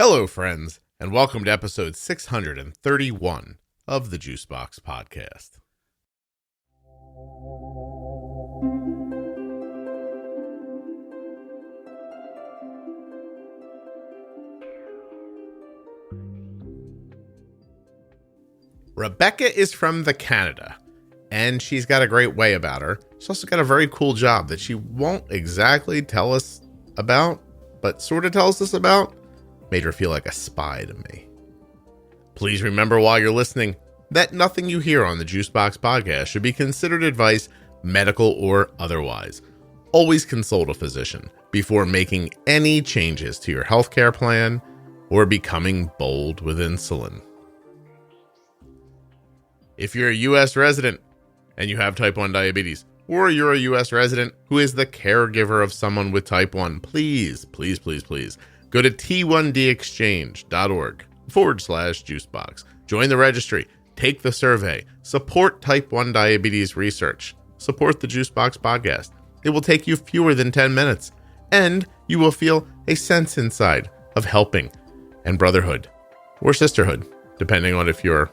Hello, friends, and welcome to episode 631 of the Juicebox Podcast. Rebekah is from the Canada, and she's got a great way about her. She's also got a very cool job that she won't exactly tell us about, but sort of tells us about. Made her feel like a spy to me. Please remember while you're listening that nothing you hear on the Juicebox Podcast should be considered advice, medical or otherwise. Always consult a physician before making any changes to your healthcare plan or becoming bold with insulin. If you're a U.S. resident and you have type 1 diabetes, or you're a U.S. resident who is the caregiver of someone with type 1, please go to t1dexchange.org/juicebox. Join the registry, take the survey, support type 1 diabetes research, support the Juicebox Podcast. It will take you fewer than 10 minutes, and you will feel a sense inside of helping and brotherhood or sisterhood, depending on if you're,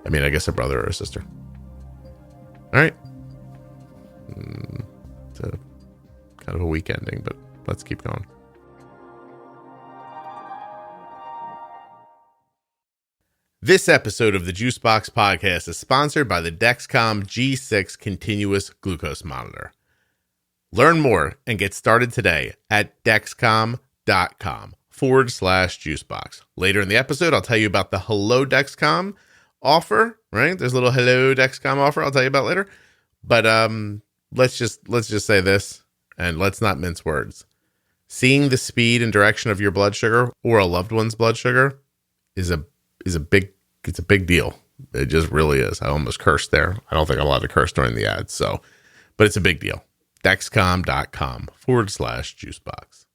I guess a brother or a sister. All right. It's a kind of a weak ending, but let's keep going. This episode of the Juicebox Podcast is sponsored by the Dexcom G6 Continuous Glucose Monitor. Learn more and get started today at dexcom.com/juicebox. Later in the episode, I'll tell you about the Hello Dexcom offer, right? There's a little Hello Dexcom offer I'll tell you about later. But let's just say this, and let's not mince words. Seeing the speed and direction of your blood sugar or a loved one's blood sugar is a big deal. It just really is. I almost cursed there. I don't think I'm allowed to curse during the ad. But it's a big deal. Dexcom.com/juicebox.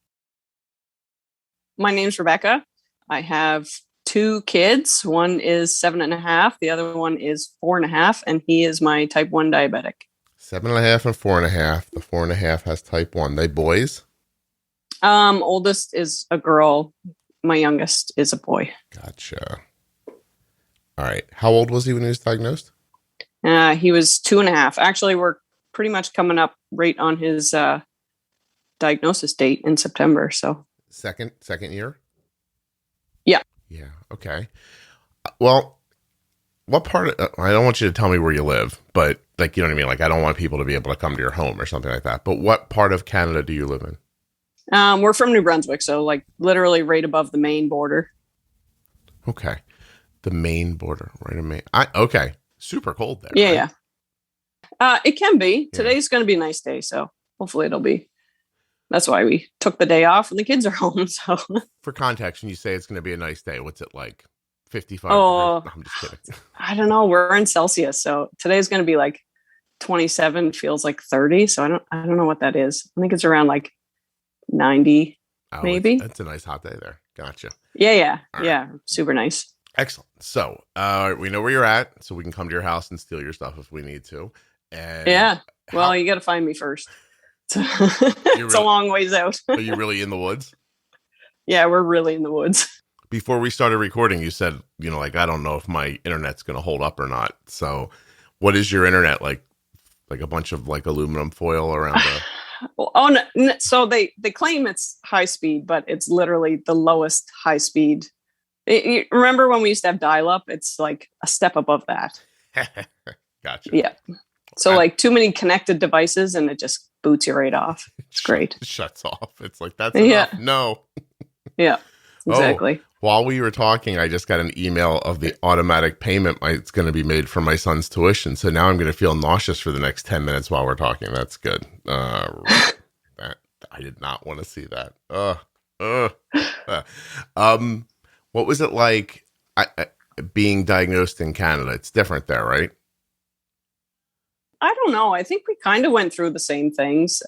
My name's Rebekah. I have two kids. One is 7.5. The other one is 4.5. And he is my type 1 diabetic. 7.5 and 4.5. The 4.5 has type 1. They boys? Oldest is a girl. My youngest is a boy. Gotcha. All right. How old was he when he was diagnosed? He was 2.5. Actually, we're pretty much coming up right on his diagnosis date in September. So second year? Yeah. Yeah. Okay. Well, what part of, I don't want you to tell me where you live, but like, you know what I mean? Like, I don't want people to be able to come to your home or something like that. But what part of Canada do you live in? We're from New Brunswick, so like literally right above the Maine border. Okay. The Maine border, right in Maine. Okay. Super cold there. Yeah, right? yeah. It can be. Today's going to be a nice day, so hopefully it'll be. That's why we took the day off and the kids are home. So for context, when you say it's going to be a nice day, what's it like? 55? Oh, no, I'm just kidding. I don't know. We're in Celsius, so today's going to be like 27. Feels like 30. So I don't know what that is. I think it's around like 90, maybe. That's a nice hot day there. Gotcha. Yeah. All Yeah. Right. Super nice. Excellent. So we know where you're at, so we can come to your house and steal your stuff if we need to. And yeah. Well, you got to find me first. It's a long ways out. Are you really in the woods? Yeah, we're really in the woods. Before we started recording, you said, like, I don't know if my internet's going to hold up or not. So what is your internet like? Like a bunch of like aluminum foil around the... Oh, no. So they claim it's high speed, but it's literally the lowest high speed. You remember when we used to have dial-up? It's like a step above that. Gotcha. Yeah. So like too many connected devices and it just boots you right off. It's great. It shuts off. It's like, that's enough. No. Yeah, exactly. While we were talking, I just got an email of the automatic payment it's going to be made for my son's tuition. So now I'm going to feel nauseous for the next 10 minutes while we're talking. That's good. I did not want to see that. What was it like being diagnosed in Canada? It's different there, right? I don't know. I think we kind of went through the same things.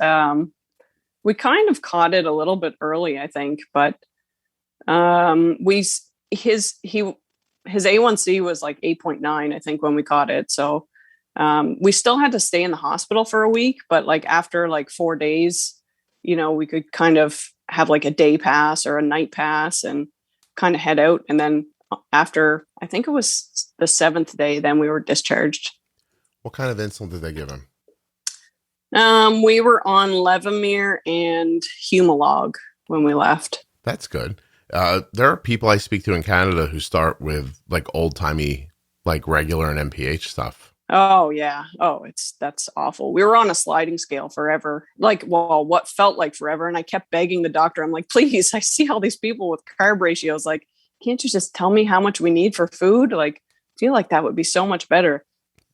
We kind of caught it a little bit early, I think, but his A1C was like 8.9, I think, when we caught it. So we still had to stay in the hospital for a week, but like after like 4 days, we could kind of have like a day pass or a night pass and kind of head out. And then after, I think it was the 7th day, then we were discharged. What kind of insulin did they give him? We were on Levemir and Humalog when we left. That's good. There are people I speak to in Canada who start with like old timey, like regular and MPH stuff. Oh yeah. Oh, that's awful. We were on a sliding scale forever. Like, well, what felt like forever. And I kept begging the doctor. I'm like, please, I see all these people with carb ratios. Like, can't you just tell me how much we need for food? Like, I feel like that would be so much better.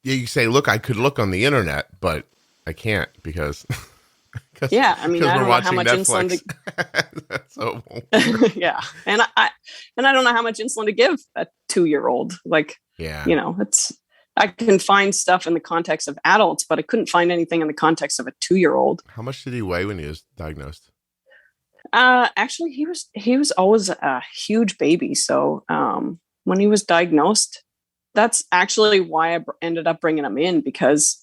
Yeah. You say, look, I could look on the internet, but I can't because yeah, I mean, I don't know how much Netflix. insulin So yeah. And I don't know how much insulin to give a 2-year-old. Like, yeah, you know, I can find stuff in the context of adults, but I couldn't find anything in the context of a 2-year-old. How much did he weigh when he was diagnosed? Actually, he was always a huge baby. So when he was diagnosed, that's actually why I ended up bringing him in, because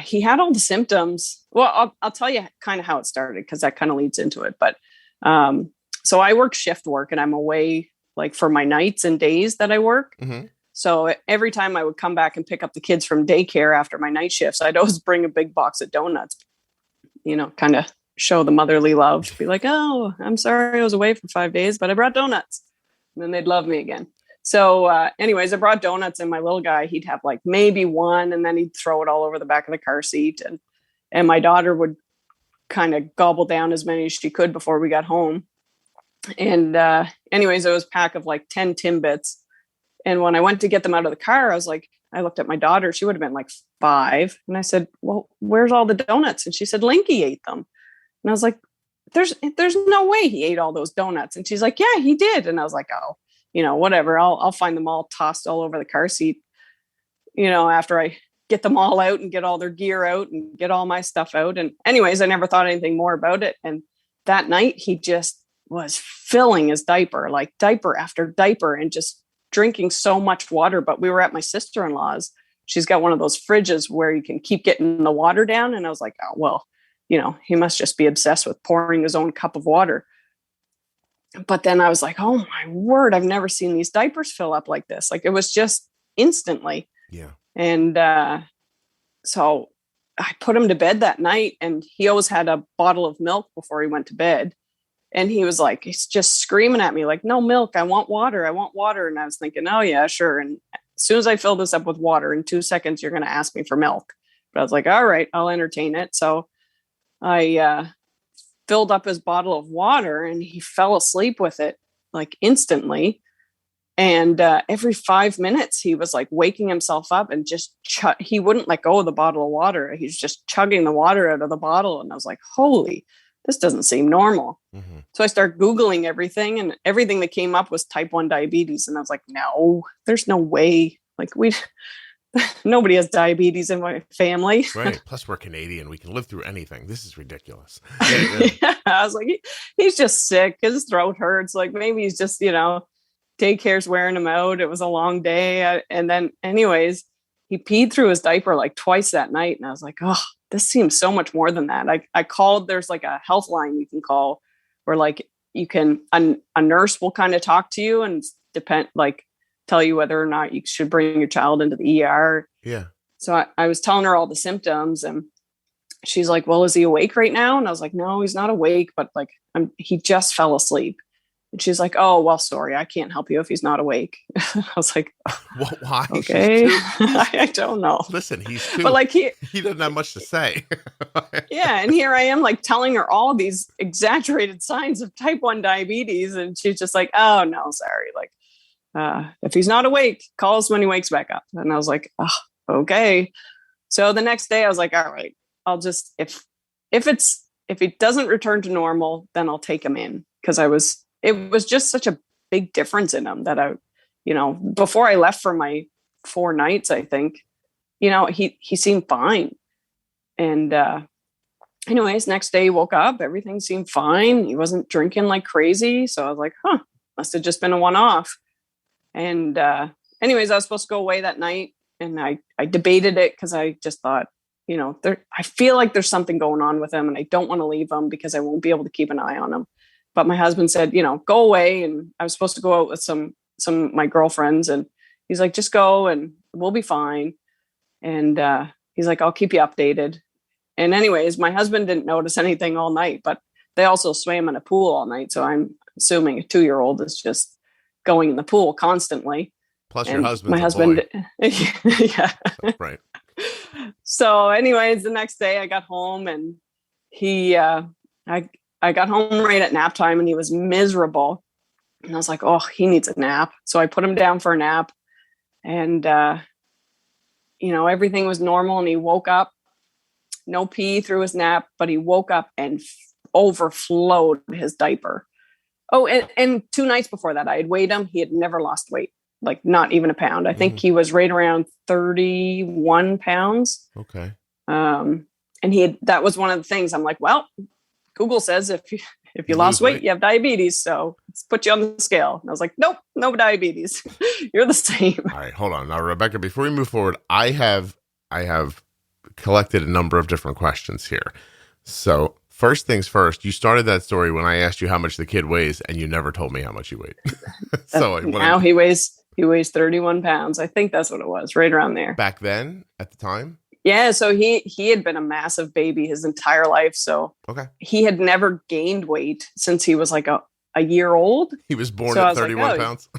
he had all the symptoms. Well, I'll tell you kind of how it started, because that kind of leads into it. But so I work shift work, and I'm away like for my nights and days that I work. Mm-hmm. So every time I would come back and pick up the kids from daycare after my night shifts, I'd always bring a big box of donuts, you know, kind of show the motherly love, be like, oh, I'm sorry I was away for 5 days, but I brought donuts. And then they'd love me again. So anyways, I brought donuts, and my little guy, he'd have like maybe one, and then he'd throw it all over the back of the car seat. And my daughter would kind of gobble down as many as she could before we got home. And anyways, it was a pack of like 10 Timbits. And when I went to get them out of the car, I was like, I looked at my daughter, she would have been like 5. And I said, well, where's all the donuts? And she said, Linky ate them. And I was like, there's no way he ate all those donuts. And she's like, yeah, he did. And I was like, oh, you know, whatever. I'll find them all tossed all over the car seat, you know, after I get them all out and get all their gear out and get all my stuff out. And anyways, I never thought anything more about it. And that night he just was filling his diaper, like diaper after diaper, and just drinking so much water. But we were at my sister-in-law's. She's got one of those fridges where you can keep getting the water down. And I was like, oh, well, you know, he must just be obsessed with pouring his own cup of water. But then I was like, oh my word, I've never seen these diapers fill up like this. Like, it was just instantly. Yeah. And so I put him to bed that night, and he always had a bottle of milk before he went to bed. And he was like, he's just screaming at me like, no milk, I want water. I want water. And I was thinking, oh yeah, sure. And as soon as I fill this up with water, in 2 seconds, you're going to ask me for milk. But I was like, all right, I'll entertain it. So I filled up his bottle of water, and he fell asleep with it like instantly. And every 5 minutes he was like waking himself up and just he wouldn't let go of the bottle of water. He's just chugging the water out of the bottle. And I was like, holy, this doesn't seem normal. Mm-hmm. So I started Googling everything, and everything that came up was type 1 diabetes. And I was like, no, there's no way. Like, nobody has diabetes in my family. Right. Plus we're Canadian. We can live through anything. This is ridiculous. Yeah, I was like, he's just sick. His throat hurts. Like, maybe he's just, you know, daycare's wearing him out. It was a long day. And then anyways, he peed through his diaper like twice that night. And I was like, oh, this seems so much more than that. I called, there's like a health line you can call where like you can, a nurse will kind of talk to you and tell you whether or not you should bring your child into the ER. Yeah. So I was telling her all the symptoms, and she's like, well, is he awake right now? And I was like, no, he's not awake, but like, he just fell asleep. And she's like, oh, well, sorry, I can't help you if he's not awake. I was like, well, why? Okay. I don't know. Listen, he's too, but like he doesn't have much to say. Yeah. And here I am like telling her all these exaggerated signs of type 1 diabetes. And she's just like, oh no, sorry. Like, if he's not awake, call us when he wakes back up. And I was like, oh, okay. So the next day I was like, all right, I'll just, if he doesn't return to normal, then I'll take him in. Cause it was just such a big difference in him that before I left for my 4 nights, I think, you know, he seemed fine. And, anyways, next day he woke up, everything seemed fine. He wasn't drinking like crazy. So I was like, must have just been a one-off. And, anyways, I was supposed to go away that night, and I debated it, cause I just thought, I feel like there's something going on with him and I don't want to leave him because I won't be able to keep an eye on him. But my husband said, go away. And I was supposed to go out with some of my girlfriends, and he's like, just go and we'll be fine. And he's like, I'll keep you updated. And anyways, my husband didn't notice anything all night, but they also swam in a pool all night. So I'm assuming a 2-year-old is just going in the pool constantly. Plus and your husband. Yeah. Right. So anyways, the next day I got home and I got home right at nap time and he was miserable. And I was like, oh, he needs a nap. So I put him down for a nap and, everything was normal. And he woke up, no pee through his nap, but he woke up and overflowed his diaper. Oh, and 2 nights before that, I had weighed him. He had never lost weight, like not even a pound. I think he was right around 31 pounds. Okay. And that was one of the things I'm like, well, Google says if you lost weight, you have diabetes. So let's put you on the scale. And I was like, nope, no diabetes. You're the same. All right, hold on. Now, Rebekah, before we move forward, I have collected a number of different questions here. So first things first, you started that story when I asked you how much the kid weighs and you never told me how much he weighed. So now he weighs 31 pounds. I think that's what it was, right around there. Back then, at the time? Yeah, so he had been a massive baby his entire life. So okay, he had never gained weight since he was like a year old. He was born at 31 pounds.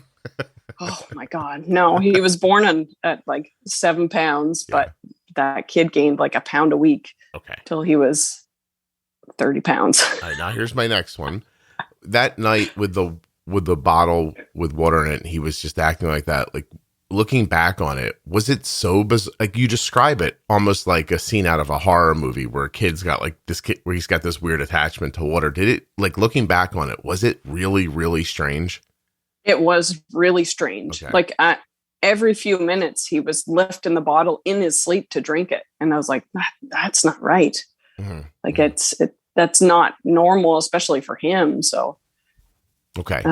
Oh my God. No, he was born at like 7 pounds, but that kid gained like a pound a week. Okay. Till he was 30 pounds. All right, now here's my next one. That night with the bottle with water in it, he was just acting like that. Like, looking back on it, was it so bizarre? Like, you describe it almost like a scene out of a horror movie where a kid's got like this kid where he's got this weird attachment to water. Did it, like, looking back on it, was it really, really strange? It was really strange. Okay. Like every few minutes he was lifting the bottle in his sleep to drink it. And I was like, that's not right. Mm-hmm. Like that's not normal, especially for him. So okay.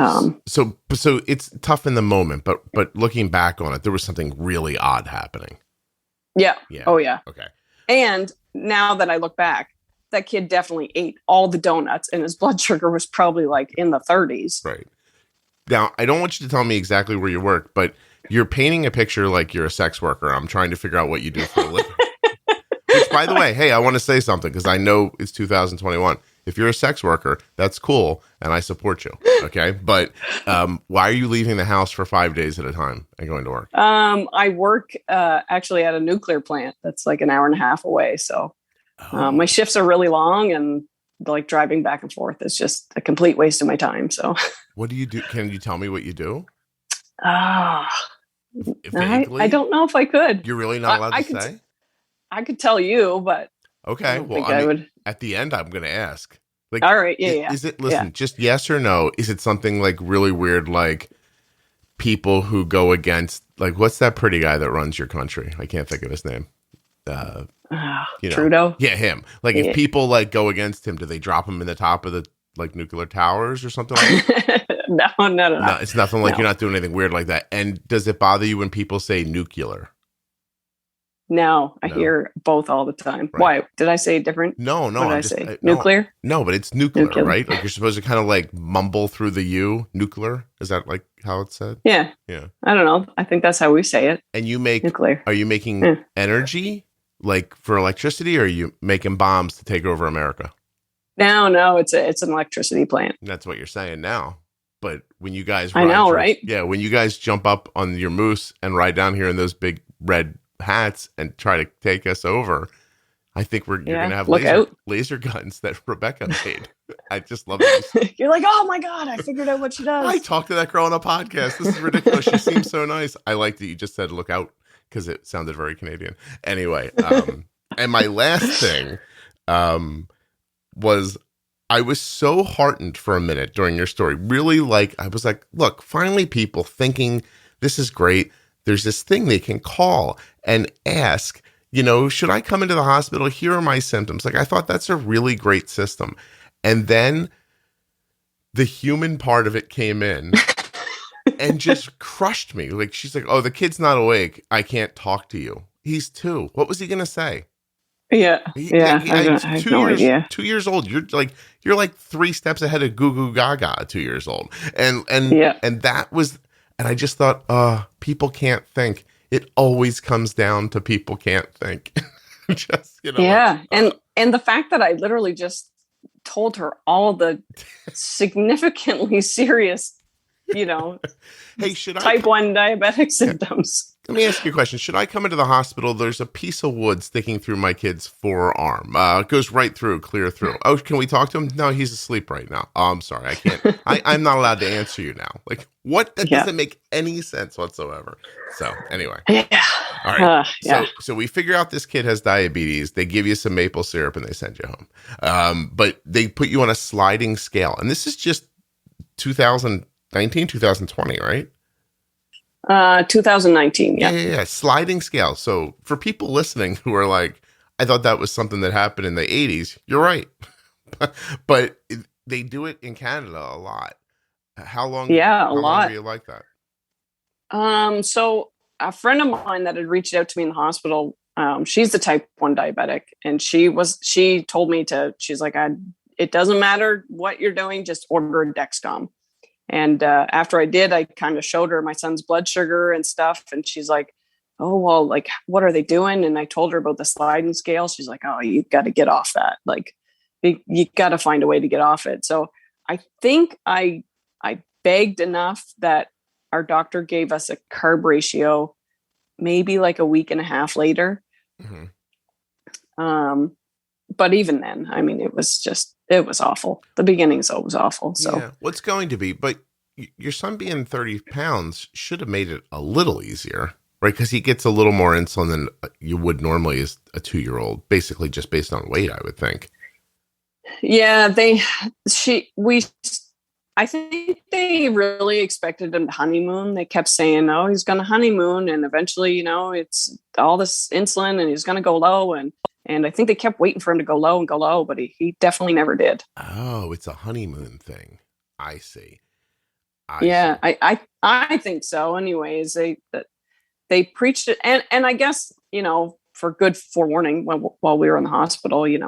So it's tough in the moment, but looking back on it, there was something really odd happening. Yeah. Oh yeah. Okay. And now that I look back, that kid definitely ate all the donuts and his blood sugar was probably like in the 30s. Right. Now, I don't want you to tell me exactly where you work, but you're painting a picture like you're a sex worker. I'm trying to figure out what you do for a living. Which, by the way, hey, I want to say something because I know it's 2021. If you're a sex worker, that's cool, and I support you, okay? But why are you leaving the house for 5 days at a time and going to work? I work actually at a nuclear plant that's like an hour and a half away. So my shifts are really long, and like driving back and forth is just a complete waste of my time. So what do you do? Can you tell me what you do? I don't know if I could. You're really not allowed to say? I could tell you, but okay. Well, I mean, at the end, I'm going to ask. Like, all right. Yeah. Is it, listen, just yes or no? Is it something like really weird, like people who go against, like, what's that pretty guy that runs your country? I can't think of his name. Trudeau? Yeah, him. Like, if people like go against him, do they drop him in the top of the like nuclear towers or something like that? No. It's nothing like you're not doing anything weird like that. And does it bother you when people say nuclear? No, I hear both all the time. Right. Why? Did I say different? No. What did I say? Nuclear? No, but it's nuclear, right? Like you're supposed to kind of like mumble through the U, nuclear. Is that like how it's said? Yeah. I don't know. I think that's how we say it. And you make nuclear. Are you making energy like for electricity, or are you making bombs to take over America? No, it's an electricity plant. And that's what you're saying now. But when you guys right? Yeah, when you guys jump up on your moose and ride down here in those big red hats and try to take us over, I think you're going to have laser guns that Rebekah made. I just love it. You're like, oh my God, I figured out what she does. I talked to that girl on a podcast. This is ridiculous. She seems so nice. I like that you just said look out because it sounded very Canadian. Anyway, and my last thing was I was so heartened for a minute during your story. Really, like, I was like, look, finally people thinking this is great. There's this thing they can call and ask, should I come into the hospital? Here are my symptoms. Like, I thought that's a really great system. And then the human part of it came in and just crushed me. Like, she's like, oh, the kid's not awake. I can't talk to you. He's 2. What was he going to say? Yeah. Yeah. I have no idea. 2 years old. You're like 3 steps ahead of Goo Goo Gaga at 2 years old. And that was, and I just thought, people can't think. It always comes down to people can't think. Just, Yeah. And the fact that I literally just told her all the significantly serious, hey, type 1 diabetic symptoms. Let me ask you a question. Should I come into the hospital? There's a piece of wood sticking through my kid's forearm. It goes right through, clear through. Oh, can we talk to him? No, he's asleep right now. Oh, I'm sorry. I can't. I'm not allowed to answer you now. Like, what? That doesn't make any sense whatsoever. So, anyway. Yeah. All right. So we figure out this kid has diabetes. They give you some maple syrup and they send you home. But they put you on a sliding scale. And this is just 2019, 2020, right? 2019. Yeah. Sliding scale. So for people listening who are like, I thought that was something that happened in the 80s. You're right. But they do it in Canada a lot. How long? Yeah, how long were you like that? So a friend of mine that had reached out to me in the hospital, she's the type 1 diabetic, and she told me she's like, it doesn't matter what you're doing, just order a Dexcom. And after I did, I kind of showed her my son's blood sugar and stuff. And she's like, oh, well, like, what are they doing? And I told her about the sliding scale. She's like, oh, you got to get off that. Like, you got to find a way to get off it. So I think I begged enough that our doctor gave us a carb ratio maybe like a week and a half later. Mm-hmm. But even then, I mean, it was awful. The beginning's always awful. So yeah, what's going to be, but your son being 30 pounds should have made it a little easier, right? Because he gets a little more insulin than you would normally as a 2-year-old, basically just based on weight, I would think. Yeah, I think they really expected him to honeymoon. They kept saying, oh, he's going to honeymoon. And eventually, it's all this insulin and he's going to go low. And I think they kept waiting for him to go low, but he definitely never did. Oh, it's a honeymoon thing. I see. I think so. Anyways, they preached it, and I guess for good forewarning while we were in the hospital, you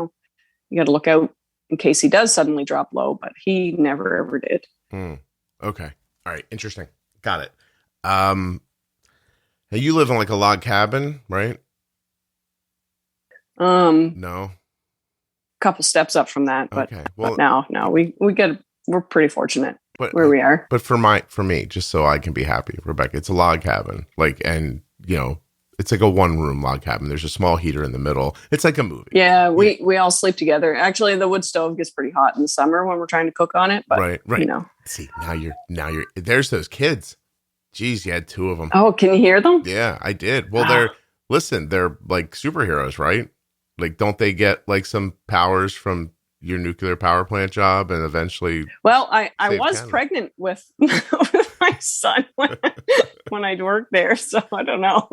got to look out in case he does suddenly drop low. But he never ever did. Okay. All right. Interesting. Got it. You live in like a log cabin, right? No. Couple steps up from that, but, okay. Well, but no, we're pretty fortunate where we are. But for me, just so I can be happy, Rebekah, it's a log cabin, it's like a 1-room log cabin. There's a small heater in the middle. It's like a movie. Yeah. We all sleep together. Actually, the wood stove gets pretty hot in the summer when we're trying to cook on it, but right. See, now you're, there's those kids. Geez, you had 2 of them. Oh, can you hear them? Yeah, I did. Well, they're like superheroes, right? Like, don't they get like some powers from your nuclear power plant job and eventually? Well, I was Canada. Pregnant with my son when I'd worked there. So I don't know.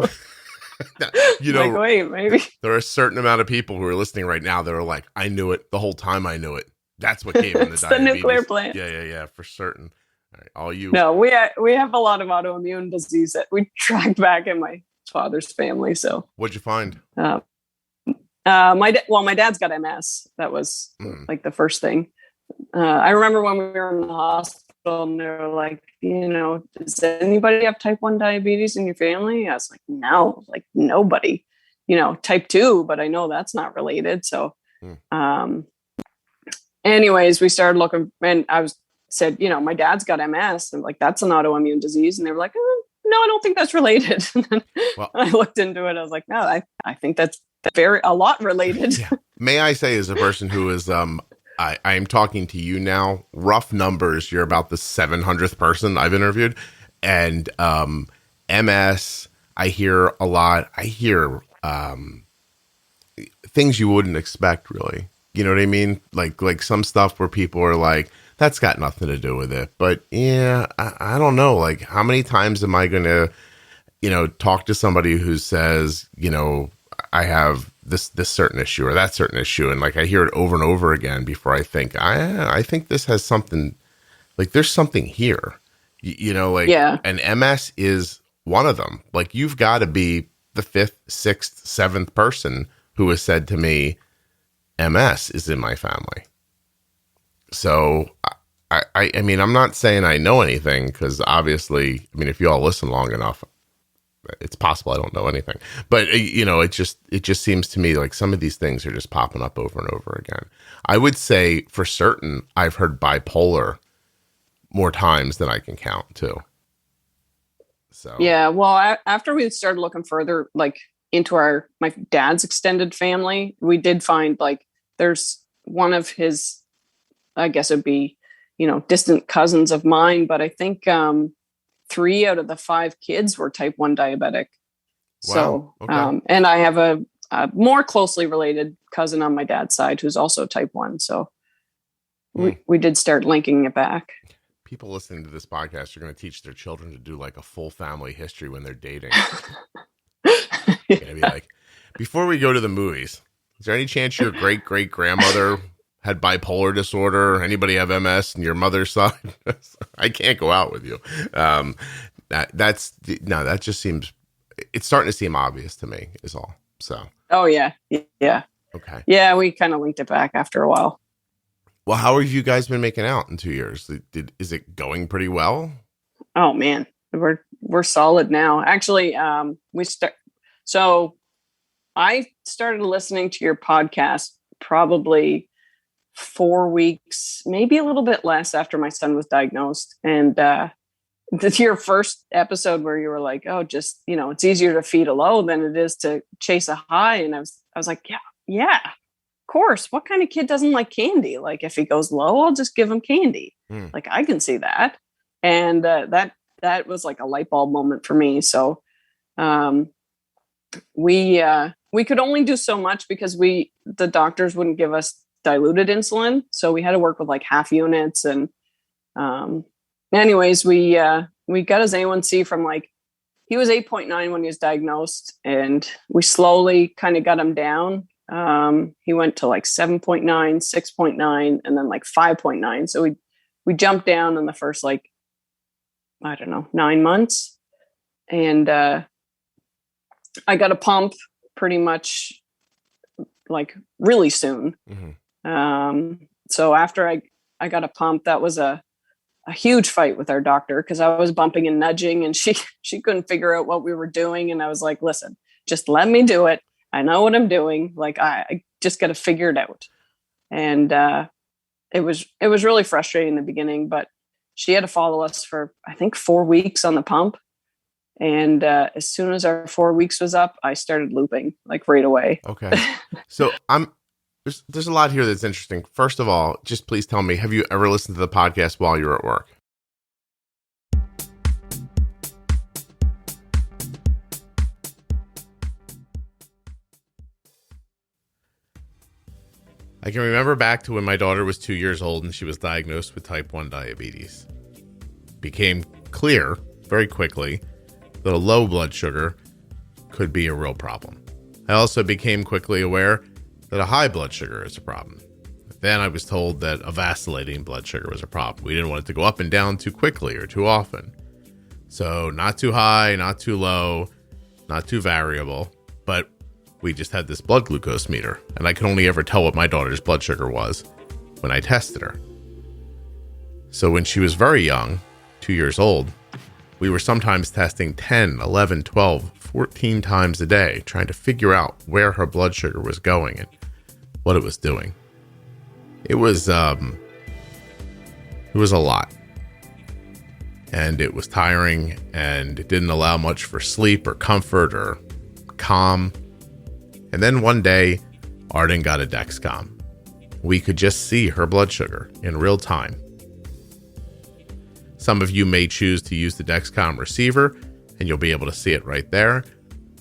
Like, wait, maybe. There are a certain amount of people who are listening right now that are like, I knew it the whole time. I knew it. That's what gave him the diabetes. The nuclear plant. Yeah, for certain. All right, all you. No, we have a lot of autoimmune disease that we tracked back in my father's family. So what'd you find? My dad's got MS. That was like the first thing. I remember when we were in the hospital and they were like, does anybody have type 1 diabetes in your family? I was like, no, like nobody, type 2, but I know that's not related. So, anyways, we started looking and said, my dad's got MS and like, that's an autoimmune disease. And they were like, no, I don't think that's related. And then I looked into it. I was like, no, I think that's a lot related. Yeah. May I say, as a person who is, I am talking to you now, rough numbers, you're about the 700th person I've interviewed. And MS, I hear a lot. I hear things you wouldn't expect, really. You know what I mean? Like some stuff where people are like, that's got nothing to do with it. But yeah, I don't know. Like, how many times am I going to, talk to somebody who says, I have this certain issue or that certain issue. And like, I hear it over and over again before I think, I think this has something, like there's something here, and MS is one of them. Like, you've got to be the 5th, 6th, 7th person who has said to me, MS is in my family. So I mean, I'm not saying I know anything, because obviously, I mean, if you all listen long enough, it's possible I don't know anything. But it just seems to me like some of these things are just popping up over and over again. I would say for certain I've heard bipolar more times than I can count too. So yeah, well, after we started looking further, like into my dad's extended family, we did find like there's one of his, I guess it'd be, distant cousins of mine, but I think 3 out of the 5 kids were type 1 diabetic. Wow. So, Okay. and I have a more closely related cousin on my dad's side who's also type 1. So we did start linking it back. People listening to this podcast are going to teach their children to do like a full family history when they're dating. You're going to be like, before we go to the movies, is there any chance your great-great-grandmother had bipolar disorder? Anybody have MS in your mother's side? I can't go out with you. That just seems, it's starting to seem obvious to me is all. So. Oh yeah. Okay. Yeah. We kind of linked it back after a while. Well, how have you guys been making out in 2 years? Is it going pretty well? Oh man, we're solid now. Actually, so I started listening to your podcast probably 4 weeks, maybe a little bit less after my son was diagnosed. And this your first episode where you were like, oh, just, it's easier to feed a low than it is to chase a high. And I was like, yeah, of course. What kind of kid doesn't like candy? Like if he goes low, I'll just give him candy. Like I can see that. And that was like a light bulb moment for me. So we could only do so much because the doctors wouldn't give us diluted insulin. So we had to work with like half units. And anyways, we got his A1C from like, he was 8.9 when he was diagnosed, and we slowly kind of got him down. He went to like 7.9, 6.9, and then like 5.9. So we jumped down in the first, like, I don't know, 9 months. And I got a pump pretty much like really soon. Mm-hmm. So after I got a pump, that was a huge fight with our doctor because I was bumping and nudging, and she couldn't figure out what we were doing. And I was like, listen, just let me do it. I know what I'm doing. Like I just got to figure it out. And it was really frustrating in the beginning, but she had to follow us for, I think, 4 weeks on the pump. And as soon as our 4 weeks was up, I started looping like right away. Okay. So there's a lot here that's interesting. First of all, just please tell me, have you ever listened to the podcast while you're at work? I can remember back to when my daughter was 2 years old and she was diagnosed with type 1 diabetes. Became clear very quickly that a low blood sugar could be a real problem. I also became quickly aware that a high blood sugar is a problem. Then I was told that a vacillating blood sugar was a problem. We didn't want it to go up and down too quickly or too often. So not too high, not too low, not too variable, but we just had this blood glucose meter, and I could only ever tell what my daughter's blood sugar was when I tested her. So when she was very young, 2 years old, we were sometimes testing 10, 11, 12, 14 times a day, trying to figure out where her blood sugar was going and what it was doing. It was a lot. And it was tiring, and it didn't allow much for sleep or comfort or calm. And then one day, Arden got a Dexcom. We could just see her blood sugar in real time. Some of you may choose to use the Dexcom receiver, and you'll be able to see it right there.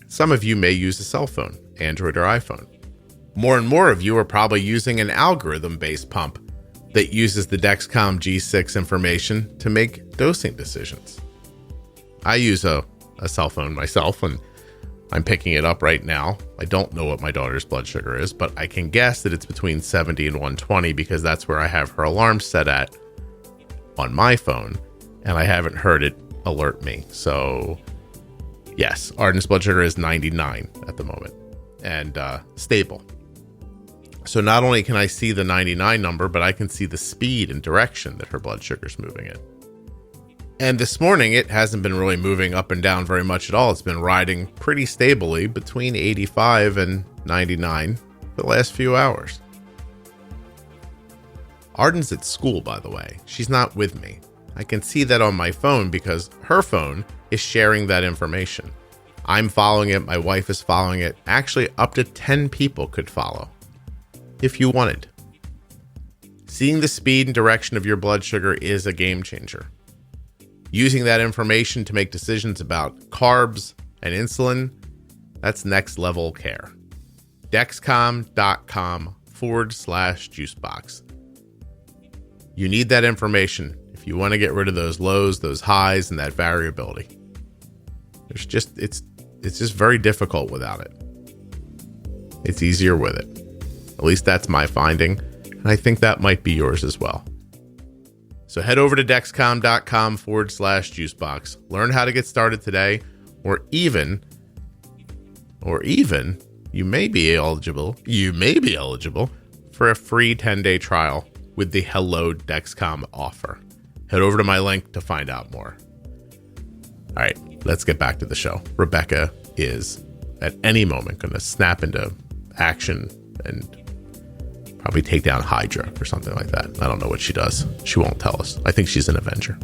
Some of you may use a cell phone, Android or iPhone. More and more of you are probably using an algorithm-based pump that uses the Dexcom G6 information to make dosing decisions. I use a cell phone myself, and I'm picking it up right now. I don't know what my daughter's blood sugar is, but I can guess that it's between 70 and 120 because that's where I have her alarm set at on my phone, and I haven't heard it alert me. So yes, Arden's blood sugar is 99 at the moment. and stable. So not only can I see the 99 number, but I can see the speed and direction that her blood sugar's moving in. And this morning, it hasn't been really moving up and down very much at all. It's been riding pretty stably between 85 and 99 for the last few hours. Arden's at school, by the way. She's not with me. I can see that on my phone because her phone is sharing that information. I'm following it. My wife is following it. Actually, up to 10 people could follow if you wanted. Seeing the speed and direction of your blood sugar is a game changer. Using that information to make decisions about carbs and insulin, that's next level care. Dexcom.com/juicebox. You need that information if you want to get rid of those lows, those highs, and that variability. It's just very difficult without it. It's easier with it. At least that's my finding, and I think that might be yours as well. So head over to dexcom.com/juicebox. Learn how to get started today, or even you may be eligible for a free 10-day trial with the Hello Dexcom offer. Head over to my link to find out more. All right, let's get back to the show. Rebekah is at any moment going to snap into action and probably take down Hydra or something like that. I don't know what she does. She won't tell us. I think she's an Avenger.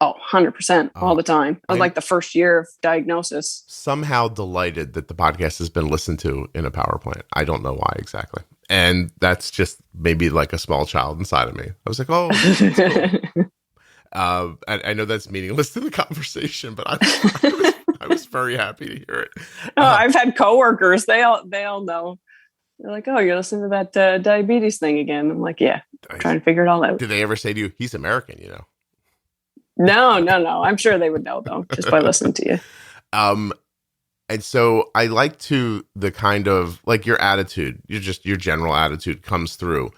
Oh, 100% all the time. I was like the first year of diagnosis. Somehow delighted that the podcast has been listened to in a power plant. I don't know why exactly. And that's just maybe like a small child inside of me. I was like, oh, that's cool. I know that's meaningless to the conversation, but I was very happy to hear it. I've had coworkers. They all know. They're like, oh, you're listening to that diabetes thing again. I'm like, yeah, I'm trying to figure it all out. Did they ever say to you, he's American, you know? No. I'm sure they would know though, just by listening to you. And so I like to the kind of like your attitude, your general attitude comes through,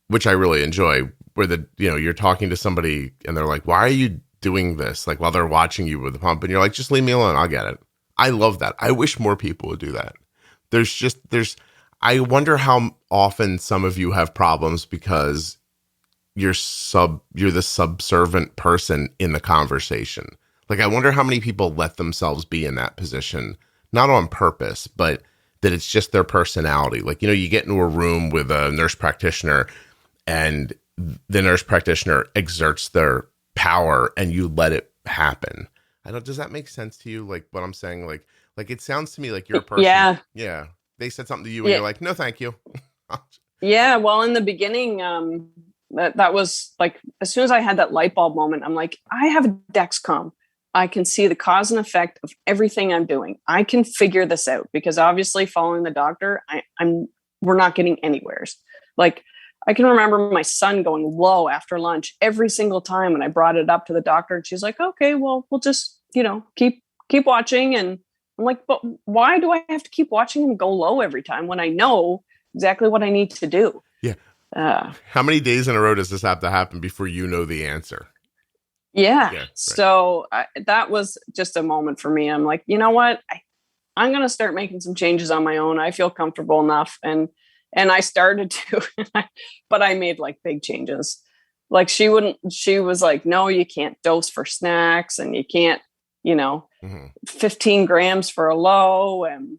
which I really enjoy. Where you're talking to somebody and they're like, why are you doing this? Like while they're watching you with the pump, and you're like, just leave me alone. I'll get it. I love that. I wish more people would do that. I wonder how often some of you have problems because you're the subservient person in the conversation. Like, I wonder how many people let themselves be in that position, not on purpose, but that it's just their personality. Like, you get into a room with a nurse practitioner and the nurse practitioner exerts their power and you let it happen. Does that make sense to you? Like what I'm saying, like it sounds to me like you're a person. Yeah. They said something to you and you're like, no, thank you. Yeah. Well, in the beginning, that was like, as soon as I had that light bulb moment, I'm like, I have a Dexcom. I can see the cause and effect of everything I'm doing. I can figure this out because obviously following the doctor, we're not getting anywheres. Like, I can remember my son going low after lunch every single time. And I brought it up to the doctor and she's like, okay, well, we'll just, keep watching. And I'm like, but why do I have to keep watching him go low every time when I know exactly what I need to do? Yeah. How many days in a row does this have to happen before you know the answer? Yeah. Right. So that was just a moment for me. I'm like, you know what? I'm going to start making some changes on my own. I feel comfortable enough. And I started to, but I made like big changes. Like she was like, no, you can't dose for snacks and you can't, 15 grams for a low. And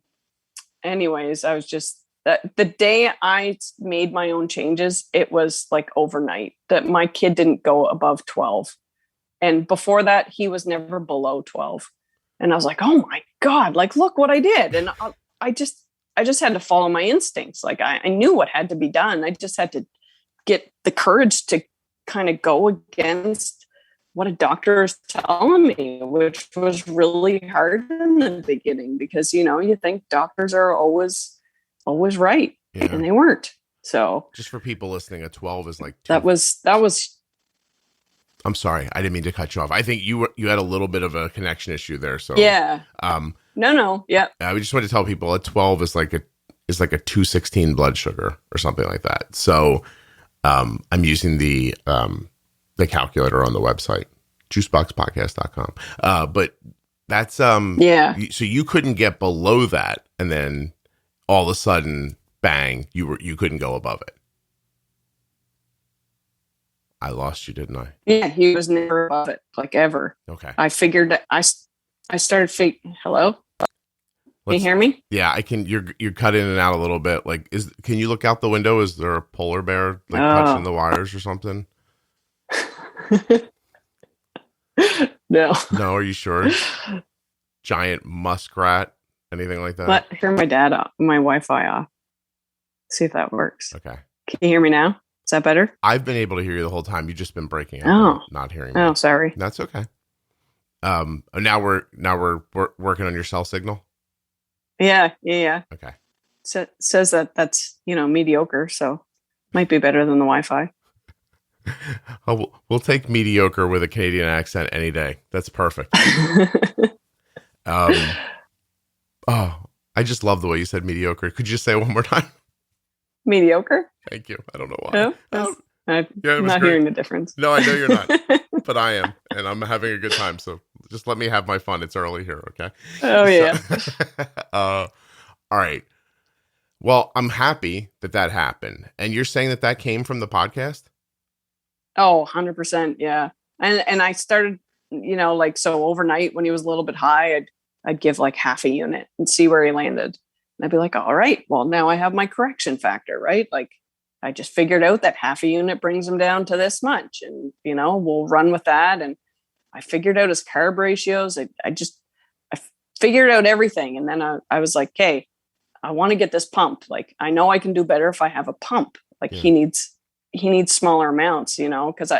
anyways, I was just, the day I made my own changes, it was like overnight that my kid didn't go above 12. And before that, he was never below 12. And I was like, oh my God, like, look what I did. And I just had to follow my instincts. Like I knew what had to be done. I just had to get the courage to kind of go against what a doctor is telling me, which was really hard in the beginning because, you think doctors are always right. Yeah. And they weren't. So just for people listening, a 12 is like that was. I'm sorry. I didn't mean to cut you off. I think you had a little bit of a connection issue there. So yeah. No. Yeah. We just want to tell people a 12 is like a 216 blood sugar or something like that. So I'm using the calculator on the website, juiceboxpodcast.com. But that's, so you couldn't get below that. And then all of a sudden, bang, you couldn't go above it. I lost you, didn't I? Yeah, he was never above it, like ever. Okay. I figured I started hello? Can you hear me? Yeah, I can. You're cut in and out a little bit. Like, can you look out the window? Is there a polar bear touching the wires or something? No. No, are you sure? Giant muskrat, anything like that? But turn my Wi-Fi off. See if that works. Okay. Can you hear me now? Is that better? I've been able to hear you the whole time. You've just been breaking up, not hearing me. Oh, sorry. That's okay. Now we're working on your cell signal. Yeah. Okay. Says that's mediocre, so might be better than the Wi-Fi. Oh, we'll take mediocre with a Canadian accent any day. That's perfect. I just love the way you said mediocre. Could you just say it one more time? Mediocre? Thank you. I don't know why. No, I'm not hearing the difference. No, I know you're not, but I am, and I'm having a good time. So just let me have my fun. It's early here, okay? Oh, yeah. All right. Well, I'm happy that happened. And you're saying that came from the podcast? Oh, 100%. Yeah. And I started, so overnight when he was a little bit high, I'd give like half a unit and see where he landed. And I'd be like, all right, well, now I have my correction factor, right? Like I just figured out that half a unit brings him down to this much, and, we'll run with that. And I figured out his carb ratios. I figured out everything. And then I was like, okay, I want to get this pump. Like, I know I can do better if I have a pump. Like he needs smaller amounts, because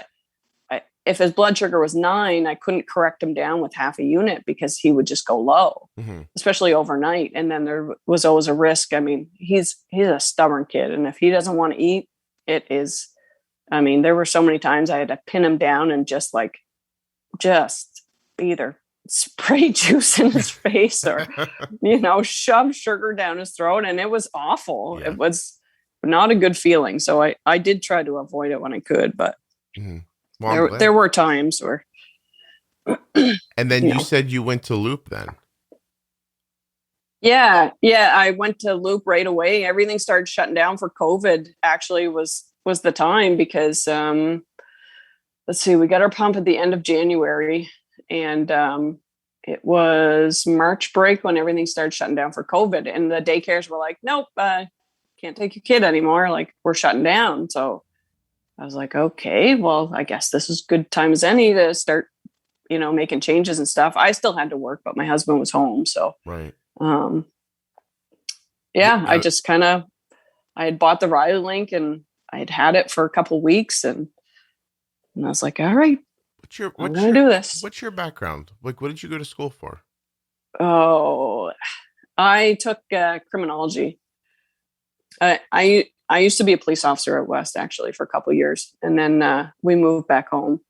if his blood sugar was 9, I couldn't correct him down with half a unit because he would just go low, especially overnight. And then there was always a risk. I mean, he's a stubborn kid. And if he doesn't want to eat, there were so many times I had to pin him down and just either spray juice in his face or, shove sugar down his throat. And it was awful. Yeah. It was not a good feeling. So I did try to avoid it when I could, but well, there were times where. And then you said you went to Loop then. Yeah. I went to Loop right away. Everything started shutting down for COVID. Actually was the time because, let's see, we got our pump at the end of January, and it was March break when everything started shutting down for COVID, and the daycares were like, nope, can't take your kid anymore. Like, we're shutting down. So I was like, okay, well, I guess this is good time as any to start, making changes and stuff. I still had to work, but my husband was home. So, right. I just I had bought the Riley Link and I had it for a couple of weeks, and I was like, all right, I'm going to do this. What's your background? Like, what did you go to school for? Oh, I took criminology. I used to be a police officer at West, actually, for a couple of years. And then we moved back home,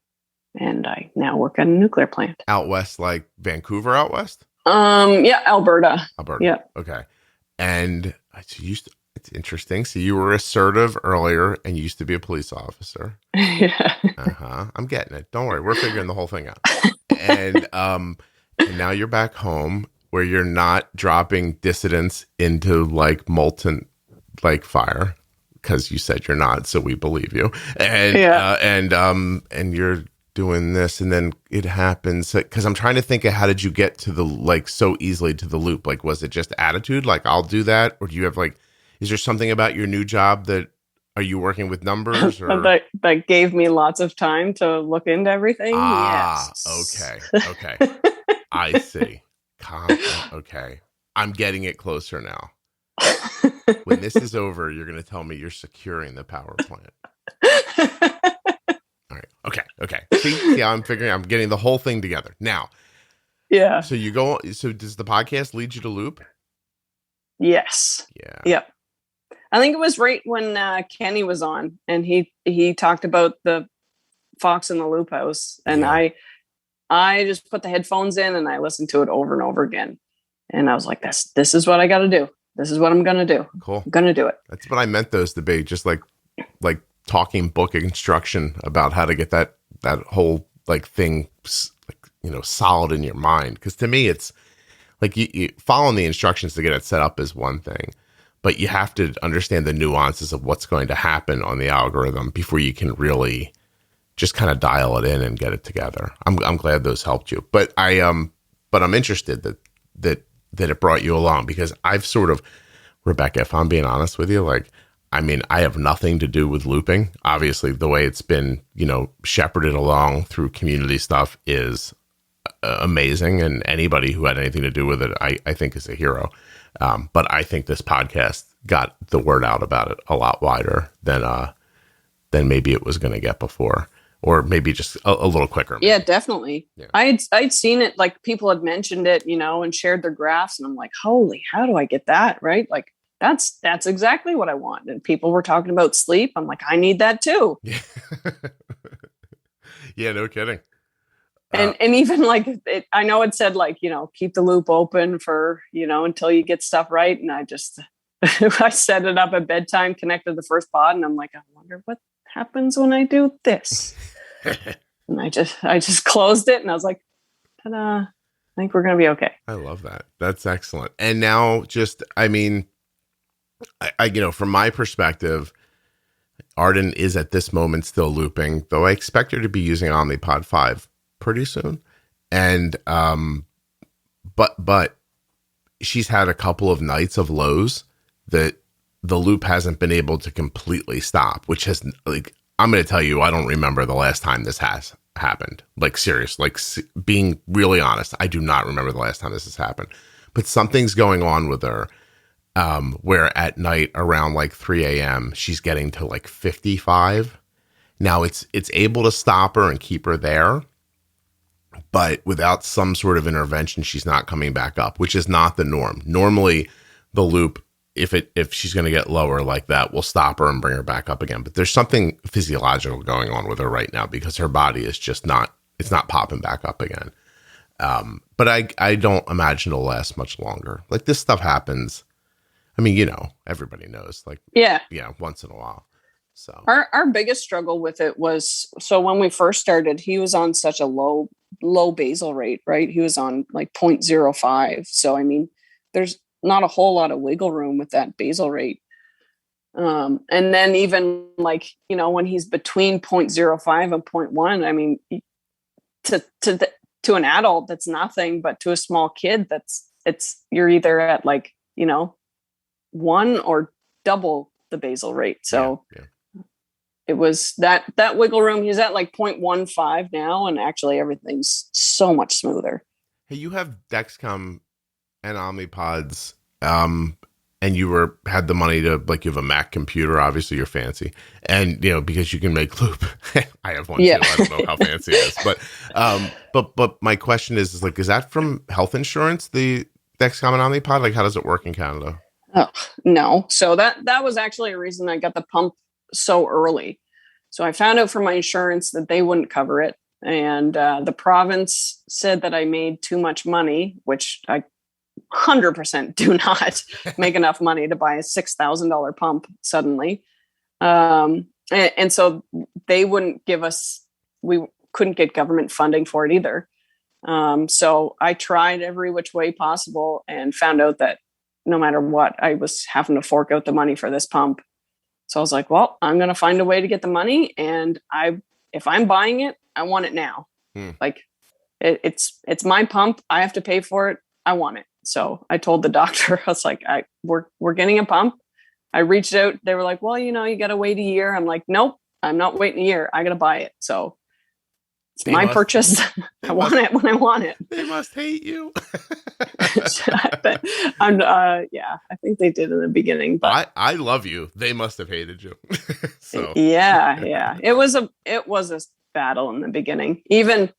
and I now work at a nuclear plant. Out west, like Vancouver out west? Yeah, Alberta. Yeah. Okay. And it's interesting. So you were assertive earlier and you used to be a police officer. Yeah. I'm getting it. Don't worry. We're figuring the whole thing out. And now you're back home where you're not dropping dissidents into like molten like fire, because you said you're not, so we believe you. And and you're doing this, and then it happens. Because I'm trying to think of how did you get to the so easily to the Loop? Like, was it just attitude? Like, I'll do that, or do you have is there something about your new job that are you working with numbers or that gave me lots of time to look into everything? Yes. Okay. I see. Okay, I'm getting it closer now. When this is over, you're going to tell me you're securing the power plant. All right. Okay. See, I'm getting the whole thing together now. Yeah. So so does the podcast lead you to Loop? Yes. Yeah. Yep. I think it was right when Kenny was on, and he talked about the Fox in the Loop house, and I just put the headphones in and I listened to it over and over again. And I was like, this is what I got to do. This is what I'm going to do. Cool. I'm going to do it. That's what I meant those to be. Just like talking book instruction about how to get that whole like thing, like, solid in your mind. Because to me, it's like you following the instructions to get it set up is one thing, but you have to understand the nuances of what's going to happen on the algorithm before you can really just kind of dial it in and get it together. I'm glad those helped you, but I'm interested that it brought you along, because I've sort of, Rebekah, if I'm being honest with you, like, I mean, I have nothing to do with looping. Obviously, the way it's been, shepherded along through community stuff is amazing. And anybody who had anything to do with it, I think is a hero. But I think this podcast got the word out about it a lot wider than maybe it was going to get before, or maybe just a little quicker. Maybe. Yeah, definitely. Yeah. I'd seen it, like people had mentioned it, and shared their graphs, and I'm like, holy, how do I get that? Right. Like, that's exactly what I want. And people were talking about sleep. I'm like, I need that too. Yeah, yeah, no kidding. And even like I know it said like, keep the loop open for, until you get stuff right. And I just, I set it up at bedtime, connected the first pod, and I'm like, I wonder what happens when I do this. And I just closed it, and I was like, ta-da, I think we're going to be okay. I love that. That's excellent. And now just, I mean, I from my perspective, Arden is at this moment still looping, though I expect her to be using Omnipod 5 pretty soon. And, but she's had a couple of nights of lows that the loop hasn't been able to completely stop, which has, like, I'm going to tell you, I don't remember the last time this has happened. Like, serious, like, being really honest, I do not remember the last time this has happened, but something's going on with her. Where at night around like 3 a.m. she's getting to like 55. Now it's able to stop her and keep her there, but without some sort of intervention, she's not coming back up, which is not the norm. Normally the loop, if she's going to get lower like that, will stop her and bring her back up again. But there's something physiological going on with her right now, because her body is just it's not popping back up again. But I don't imagine it'll last much longer. Like, this stuff happens. I mean, everybody knows, like, yeah, once in a while. So our biggest struggle with it was, so when we first started, he was on such a low basal rate, right? He was on like 0.05. So, I mean, there's not a whole lot of wiggle room with that basal rate. And then even like, when he's between 0.05 and 0.1, I mean, to an adult, that's nothing, but to a small kid, you're either at like, 1 or double the basal rate. So it was that wiggle room. He's at like 0.15 now, and actually everything's so much smoother. Hey, you have Dexcom and Omnipods, and you had the money to, like, you have a Mac computer, obviously you're fancy, and because you can make loop. I have one too. I don't know how fancy it is, but my question is like, is that from health insurance, the Dexcom and Omnipod? Like, how does it work in Canada? Oh, no. So that was actually a reason I got the pump so early. So I found out from my insurance that they wouldn't cover it. And the province said that I made too much money, which I 100% do not make enough money to buy a $6,000 pump suddenly. And so they wouldn't give us, we couldn't get government funding for it either. So I tried every which way possible and found out that no matter what, I was having to fork out the money for this pump. So I was like, well, I'm going to find a way to get the money. And if I'm buying it, I want it now. Like it's my pump. I have to pay for it. I want it. So I told the doctor, I was like, we're getting a pump. I reached out. They were like, well, you got to wait a year. I'm like, nope, I'm not waiting a year. I got to buy it. So it's my purchase. I want it when I want it. They must hate you. But I think they did in the beginning. But I love you. They must have hated you. So yeah. It was a battle in the beginning. Even,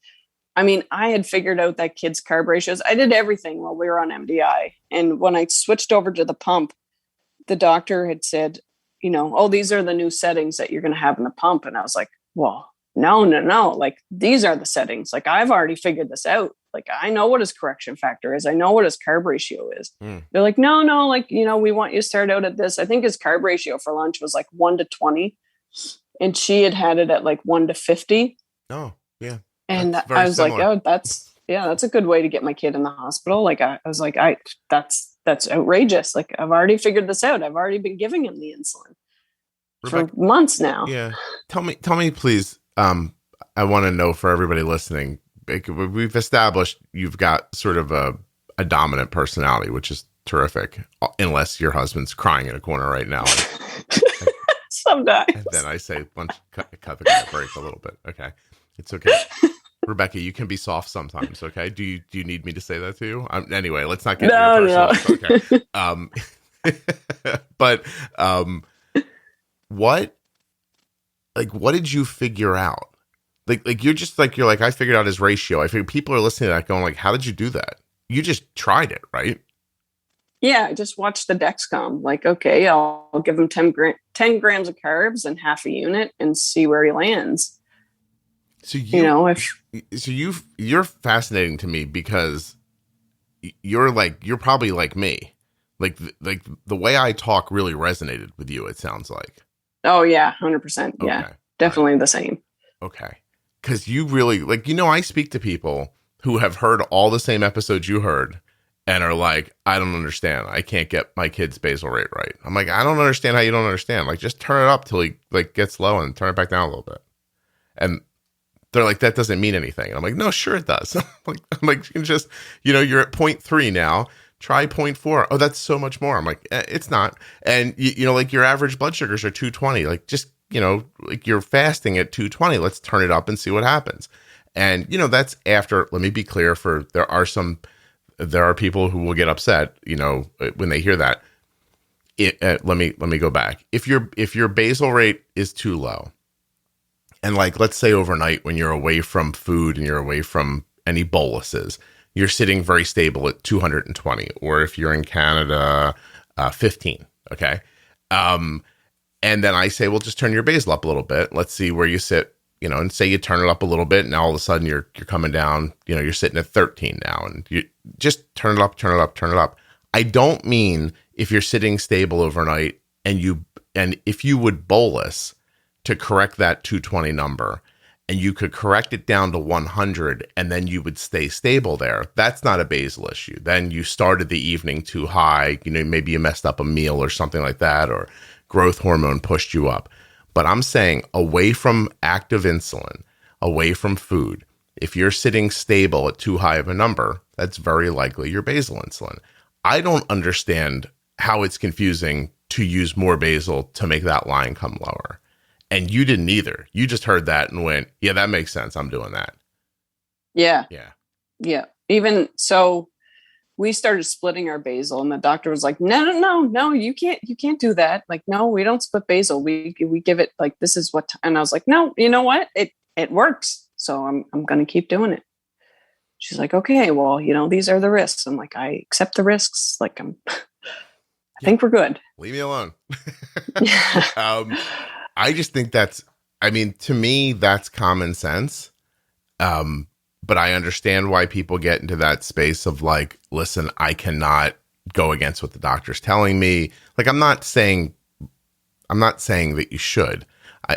I mean, I had figured out that kids' carb ratios. I did everything while we were on MDI. And when I switched over to the pump, the doctor had said, these are the new settings that you're going to have in the pump. And I was like, well, no. Like, these are the settings. Like, I've already figured this out. Like, I know what his correction factor is. I know what his carb ratio is. They're like, no, like, we want you to start out at this. I think his carb ratio for lunch was like 1 to 20. and she had it at like 1 to 50. Oh, yeah. And I was similar. Like, oh, that's a good way to get my kid in the hospital. Like I was like, that's outrageous. Like I've already figured this out. I've already been giving him the insulin Rebekah, for months now. Yeah. Tell me, please. I want to know for everybody listening, we've established you've got sort of a dominant personality, which is terrific, unless your husband's crying in a corner right now. Sometimes. And then I say, cut the guy break a little bit. Okay. It's okay. Rebekah, you can be soft sometimes. Okay. Do you need me to say that to you? Anyway, let's not get into personal. Okay. But what did you figure out? Like you're like, I figured out his ratio. I figured people are listening to that going like, how did you do that? You just tried it, right? Yeah, I just watched the Dexcom. Like, okay, I'll give him 10 grams of carbs and half a unit and see where he lands. So you're fascinating to me because you're probably like me. Like the way I talk really resonated with you, it sounds like. Oh yeah, 100%. Yeah, okay. Definitely the same. Okay. Because you really I speak to people who have heard all the same episodes you heard and are like, I don't understand. I can't get my kid's basal rate right. I'm like, I don't understand how you don't understand. Like, just turn it up till he gets low and turn it back down a little bit. And they're like, that doesn't mean anything. And I'm like, no, sure it does. I'm like, you can just, you're at 0.3 now. Try 0.4. Oh, that's so much more. I'm like, it's not. And like your average blood sugars are 220. Like just, like you're fasting at 220. Let's turn it up and see what happens. And, that's after, let me be clear there are people who will get upset, when they hear that. Let me go back. If your basal rate is too low, and like, let's say overnight when you're away from food and you're away from any boluses, you're sitting very stable at 220, or if you're in Canada, 15. Okay. And then I say, well, just turn your basal up a little bit. Let's see where you sit, and say you turn it up a little bit. And now all of a sudden you're coming down, you're sitting at 13 now, and you just turn it up. I don't mean if you're sitting stable overnight and if you would bolus to correct that 220 number, and you could correct it down to 100 and then you would stay stable there, that's not a basal issue. Then you started the evening too high, maybe you messed up a meal or something like that, or growth hormone pushed you up. But I'm saying away from active insulin, away from food, if you're sitting stable at too high of a number, that's very likely your basal insulin. I don't understand how it's confusing to use more basal to make that line come lower. And you didn't either. You just heard that and went, yeah, that makes sense. I'm doing that. Yeah. Yeah. Even so, we started splitting our basal, and the doctor was like, no, you can't do that. Like, no, we don't split basal. We give it like, this is what, and I was like, no, you know what? It works. So I'm going to keep doing it. She's like, okay, well, these are the risks. I'm like, I accept the risks. Like I think we're good. Leave me alone. I just think to me, that's common sense. But I understand why people get into that space of like, listen, I cannot go against what the doctor's telling me. Like, I'm not saying that you should.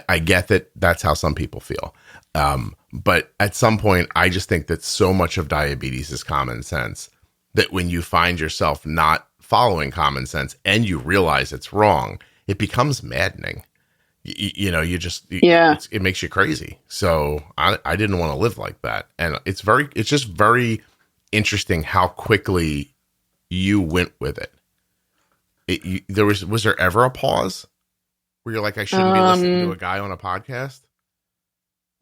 I get that that's how some people feel. But at some point, I just think that so much of diabetes is common sense that when you find yourself not following common sense and you realize it's wrong, it becomes maddening. It makes you crazy. So I didn't want to live like that. And it's just very interesting how quickly you went with it. Was there ever a pause where you're like, I shouldn't be listening to a guy on a podcast?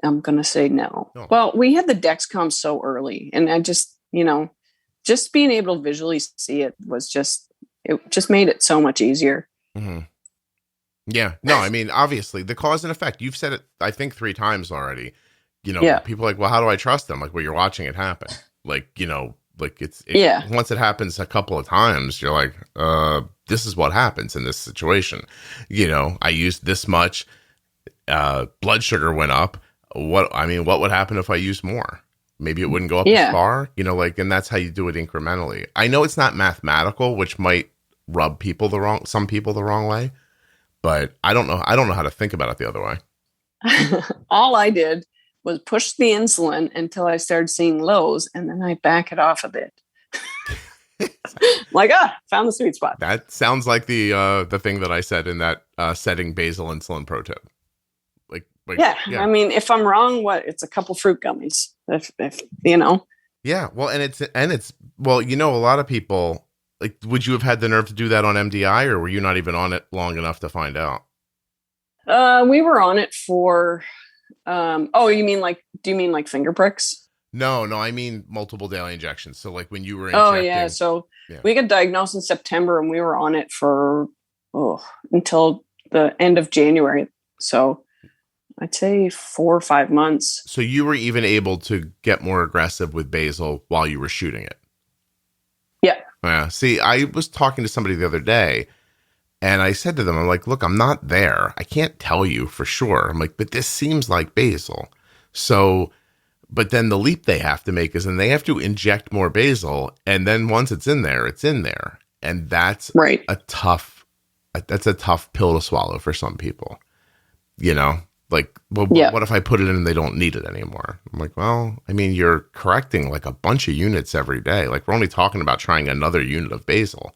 I'm going to say no. Well, we had the Dexcom so early, and I just, just being able to visually see it just made it so much easier. Mm-hmm. Yeah, no, I mean, obviously the cause and effect, you've said it, I think 3 times already, people are like, well, how do I trust them? Like, well, you're watching it happen. Like, once it happens a couple of times, you're like, this is what happens in this situation. I used this much, blood sugar went up. What would happen if I used more? Maybe it wouldn't go up as far, and that's how you do it incrementally. I know it's not mathematical, which might rub some people the wrong way. But I don't know how to think about it the other way. all I did was push the insulin until I started seeing lows, and then I back it off a bit. Like, found the sweet spot. That sounds like the thing that I said in that setting basal insulin pro tip. Like yeah. I mean, if I'm wrong, it's a couple fruit gummies. If you know. Yeah, well, and it's well, you know, a lot of people, like, would you have had the nerve to do that on MDI, or were you not even on it long enough to find out? We were on it for. Do you mean like finger pricks? No, I mean multiple daily injections. So like when you were injecting. Oh yeah, so we got diagnosed in September, and we were on it for until the end of January. So I'd say 4 or 5 months. So you were even able to get more aggressive with basal while you were shooting it. Yeah. Yeah. See, I was talking to somebody the other day, and I said to them, I'm like, look, I'm not there. I can't tell you for sure. I'm like, but this seems like basal. So, but then the leap they have to make is, and they have to inject more basal. And then once it's in there, it's in there. And that's right. That's a tough pill to swallow for some people, you know, like, well, what if I put it in and they don't need it anymore? I'm like, well, I mean, you're correcting like a bunch of units every day. Like, we're only talking about trying another unit of basal.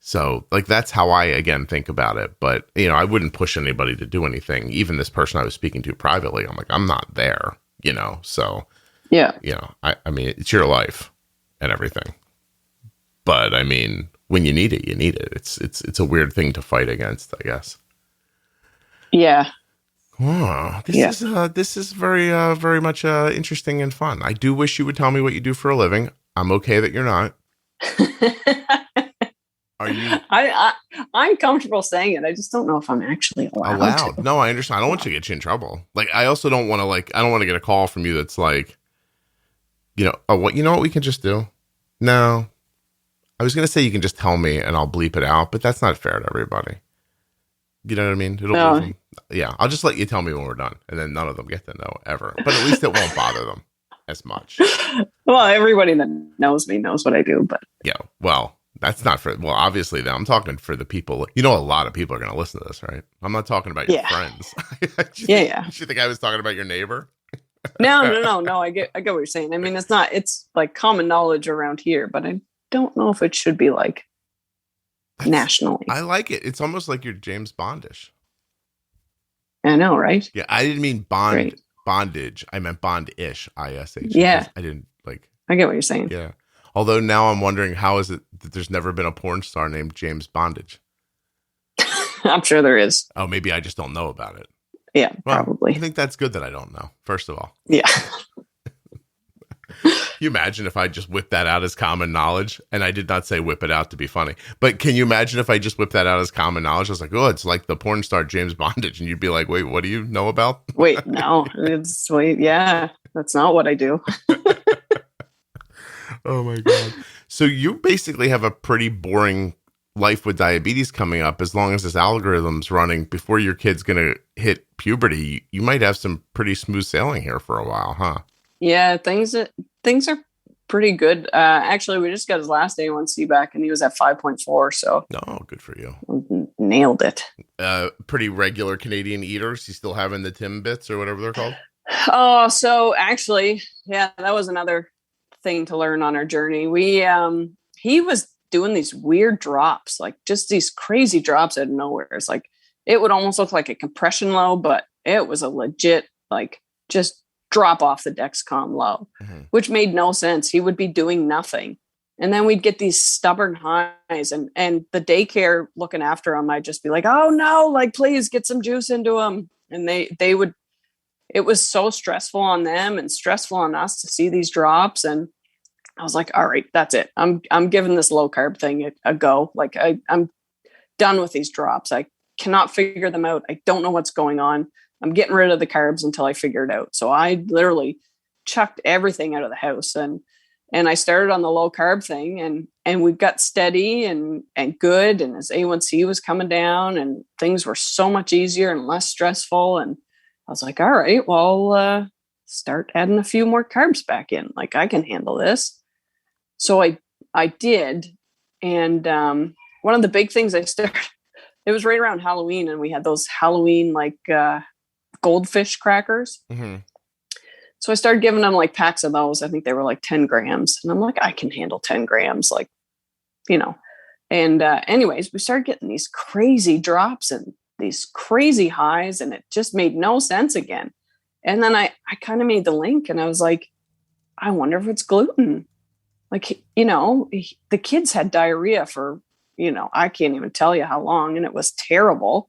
So like, that's how I, again, think about it. But, you know, I wouldn't push anybody to do anything. Even this person I was speaking to privately, I'm like, I'm not there, you know? So, yeah, you know, I mean, it's your life and everything. But I mean, when you need it, you need it. It's a weird thing to fight against, I guess. Yeah. Oh, this is very, very much interesting and fun. I do wish you would tell me what you do for a living. I'm okay that you're not. Are you? I'm comfortable saying it. I just don't know if I'm actually allowed to. No, I understand. I don't want you to get you in trouble. Like, I also don't want to I don't want to get a call from you that's like, you know, you know what we can just do? No, I was going to say you can just tell me and I'll bleep it out, but that's not fair to everybody. You know what I mean? Yeah, I'll just let you tell me when we're done, and then none of them get to know ever. But at least it won't bother them as much. Well, everybody that knows me knows what I do, but yeah, well, that's not for. Well, obviously, I'm talking for the people. You know, a lot of people are going to listen to this, right? I'm not talking about your friends. Yeah. You think I was talking about your neighbor? No. I get what you're saying. I mean, it's like common knowledge around here, but I don't know if it should be like nationally. I like it. It's almost like you're James Bondish. I know, right? Yeah, I didn't mean bondage. I meant bond-ish, ISH. Yeah. I didn't like. I get what you're saying. Yeah. Although now I'm wondering, how is it that there's never been a porn star named James Bondage? I'm sure there is. Oh, maybe I just don't know about it. Yeah, well, probably. I think that's good that I don't know, first of all. Yeah. Can you imagine if I just whipped that out as common knowledge? And I did not say whip it out to be funny. But can you imagine if I just whipped that out as common knowledge? I was like, oh, it's like the porn star James Bondage. And you'd be like, wait, what do you know about? Wait, no. Yeah, that's not what I do. Oh, my God. So you basically have a pretty boring life with diabetes coming up. As long as this algorithm's running before your kid's going to hit puberty, you might have some pretty smooth sailing here for a while, huh? Yeah, things are pretty good. Actually, we just got his last A1C back, and he was at 5.4. So, good for you. Nailed it. Pretty regular Canadian eaters. He's still having the Timbits or whatever they're called. Oh, so actually, yeah, that was another thing to learn on our journey. He was doing these weird drops, like just these crazy drops out of nowhere. It's like it would almost look like a compression low, but it was a legit like just drop off the Dexcom low, which made no sense. He would be doing nothing. And then we'd get these stubborn highs and the daycare looking after him, I'd just be like, oh no, like please get some juice into him. And they would, it was so stressful on them and stressful on us to see these drops. And I was like, all right, that's it. I'm giving this low carb thing a go. Like I'm done with these drops. I cannot figure them out. I don't know what's going on. I'm getting rid of the carbs until I figure it out. So I literally chucked everything out of the house and I started on the low carb thing and we got steady and good. And his A1C was coming down and things were so much easier and less stressful. And I was like, all right, well, start adding a few more carbs back in. Like I can handle this. So I did. And one of the big things I started, it was right around Halloween and we had those Halloween, like, goldfish crackers. Mm-hmm. So I started giving them like packs of those. I think they were like 10 grams. And I'm like, I can handle 10 grams, like, you know. And anyways, we started getting these crazy drops and these crazy highs, and it just made no sense again. And then I kind of made the link, and I was like, I wonder if it's gluten. Like, you know, the kids had diarrhea for, you know, I can't even tell you how long, and it was terrible.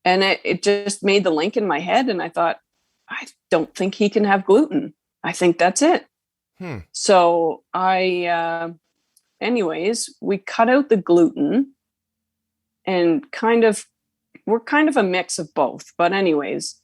And it just made the link in my head. And I thought, I don't think he can have gluten. I think that's it. So anyways, we cut out the gluten and we're kind of a mix of both. But anyways,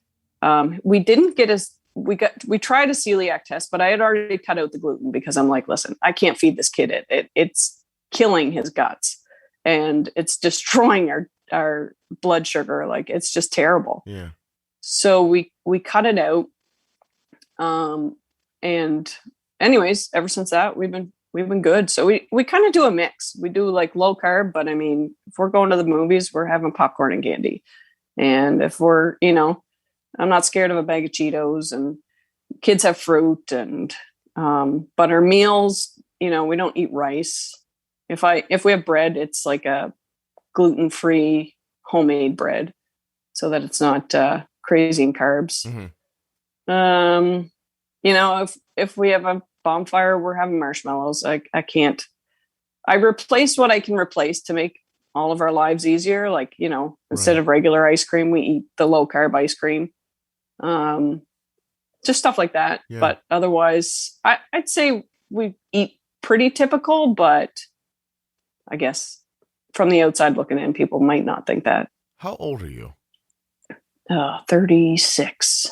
we didn't get we tried a celiac test, but I had already cut out the gluten because I'm like, listen, I can't feed this kid it. It's killing his guts and it's destroying our blood sugar. Like, it's just terrible. Yeah. So we cut it out. And anyways, ever since that, we've been good. So we kind of do a mix. We do like low carb, but I mean, if we're going to the movies, we're having popcorn and candy. And if we're, you know, I'm not scared of a bag of Cheetos, and kids have fruit and, but our meals, you know, we don't eat rice. If we have bread, it's like a gluten-free homemade bread so that it's not, crazy in carbs. Mm-hmm. You know, if we have a bonfire, we're having marshmallows. I replace what I can replace to make all of our lives easier. Like, you know, instead of regular ice cream, we eat the low carb ice cream. Just stuff like that. Yeah. But otherwise, I'd say we eat pretty typical, but I guess from the outside looking in, people might not think that. How old are you? 36.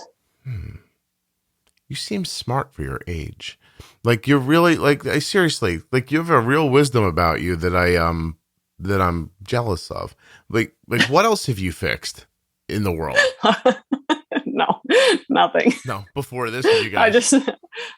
You seem smart for your age. Like, you're really, like, I seriously, like, you have a real wisdom about you that I'm jealous of. Like what else have you fixed in the world? No, nothing. No, before this, you guys.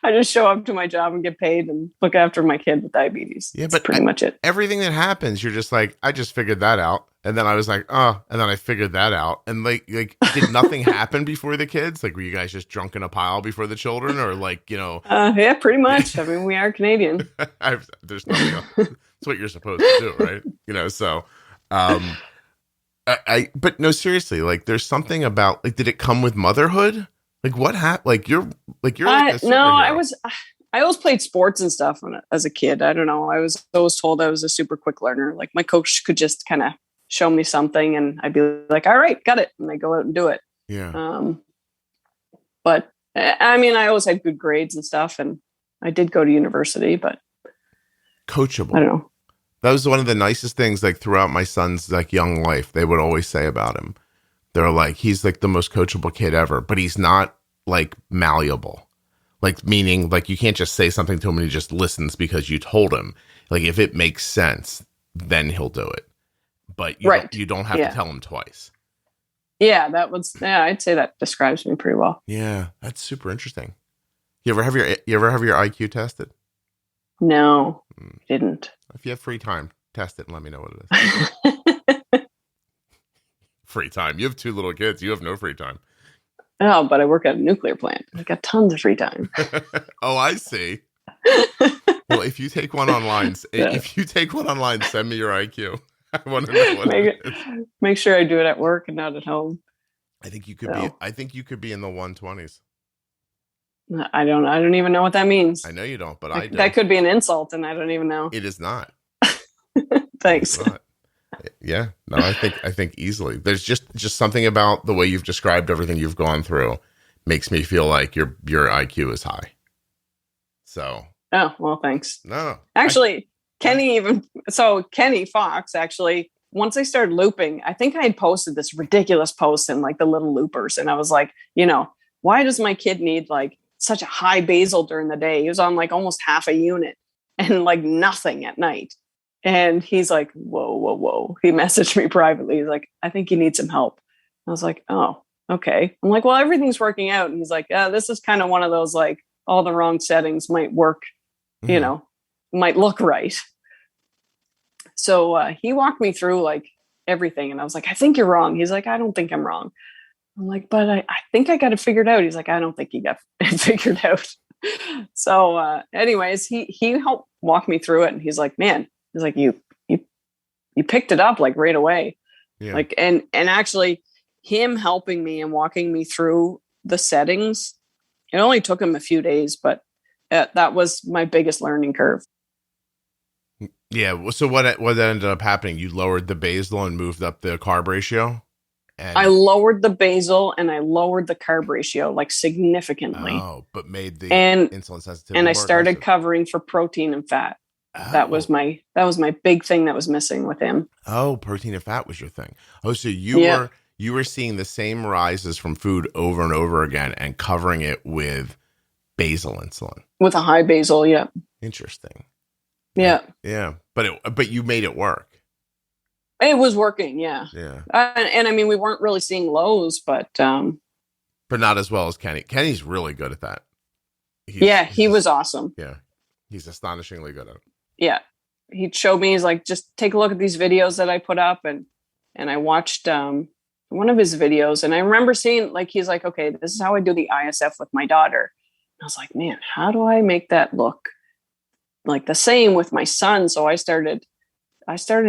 I just show up to my job and get paid and look after my kid with diabetes. Yeah, that's pretty much it. Everything that happens, you're just like, I just figured that out. And then I was like, and then I figured that out. And like, did nothing happen before the kids? Like, were you guys just drunk in a pile before the children, or like, you know? Yeah, pretty much. I mean, we are Canadian. There's nothing else. That's what you're supposed to do, right? You know, so, but no, seriously, like, there's something about, like, did it come with motherhood? Like, what happened? Like, you're like a superhero. I always played sports and stuff as a kid. I don't know. I was always told I was a super quick learner. Like, my coach could just kind of show me something and I'd be like, all right, got it. And I go out and do it. Yeah. But I mean, I always had good grades and stuff, and I did go to university, but coachable. I don't know. That was one of the nicest things, like, throughout my son's, like, young life, they would always say about him. They're like, he's like the most coachable kid ever, but he's not like malleable. Like, meaning, like, you can't just say something to him and he just listens because you told him. Like, if it makes sense, then he'll do it. But you don't have to tell him twice. Yeah, I'd say that describes me pretty well. Yeah, that's super interesting. You ever have your IQ tested? No, didn't. If you have free time, test it and let me know what it is. Free time. You have 2 little kids. You have no free time. Oh, but I work at a nuclear plant. I got tons of free time. Oh, I see. Well, if you take one online, send me your IQ. I want to know what it is. Make sure I do it at work and not at home. I think you could be in the 120s. I don't even know what that means. I know you don't, but I do. That could be an insult, and I don't even know. It is not. Thanks. It's not. Yeah, no, I think easily. There's just something about the way you've described everything you've gone through makes me feel like your IQ is high. So. Oh, well, thanks. No. Actually, Kenny Fox, actually, once I started looping, I think I had posted this ridiculous post in like the little loopers. And I was like, you know, why does my kid need like such a high basal during the day? He was on like almost half a unit and like nothing at night. And he's like, whoa. He messaged me privately. He's like, I think you need some help. I was like, oh, okay. I'm like, well, everything's working out. And he's like, this is kind of one of those, like, all the wrong settings might work, you know, might look right. So he walked me through like everything. And I was like, I think you're wrong. He's like, I don't think I'm wrong. I'm like, but I think I got it figured out. He's like, I don't think you got it figured out. So anyways, he helped walk me through it. And he's like, man, he's like, you picked it up like right away. Yeah. Like, and actually him helping me and walking me through the settings, it only took him a few days, but that was my biggest learning curve. Yeah. So what ended up happening? You lowered the basal and moved up the carb ratio? And I lowered the basal and I lowered the carb ratio like significantly. Oh, but made the and insulin sensitivity. And I more started aggressive. covering for protein and fat. Oh. That was my big thing that was missing with him. Oh, protein and fat was your thing. Oh, so you were seeing the same rises from food over and over again and covering it with basal insulin. With a high basal, yeah. Interesting. Yeah. Yeah. But you made it work. It was working, yeah. Yeah. And I mean, we weren't really seeing lows, but not as well as Kenny. Kenny's really good at that. He was awesome. Yeah. He's astonishingly good at it. Yeah. He showed me, he's like, just take a look at these videos that I put up. And I watched one of his videos and I remember seeing like, he's like, okay, this is how I do the ISF with my daughter. And I was like, man, how do I make that look like the same with my son? So I started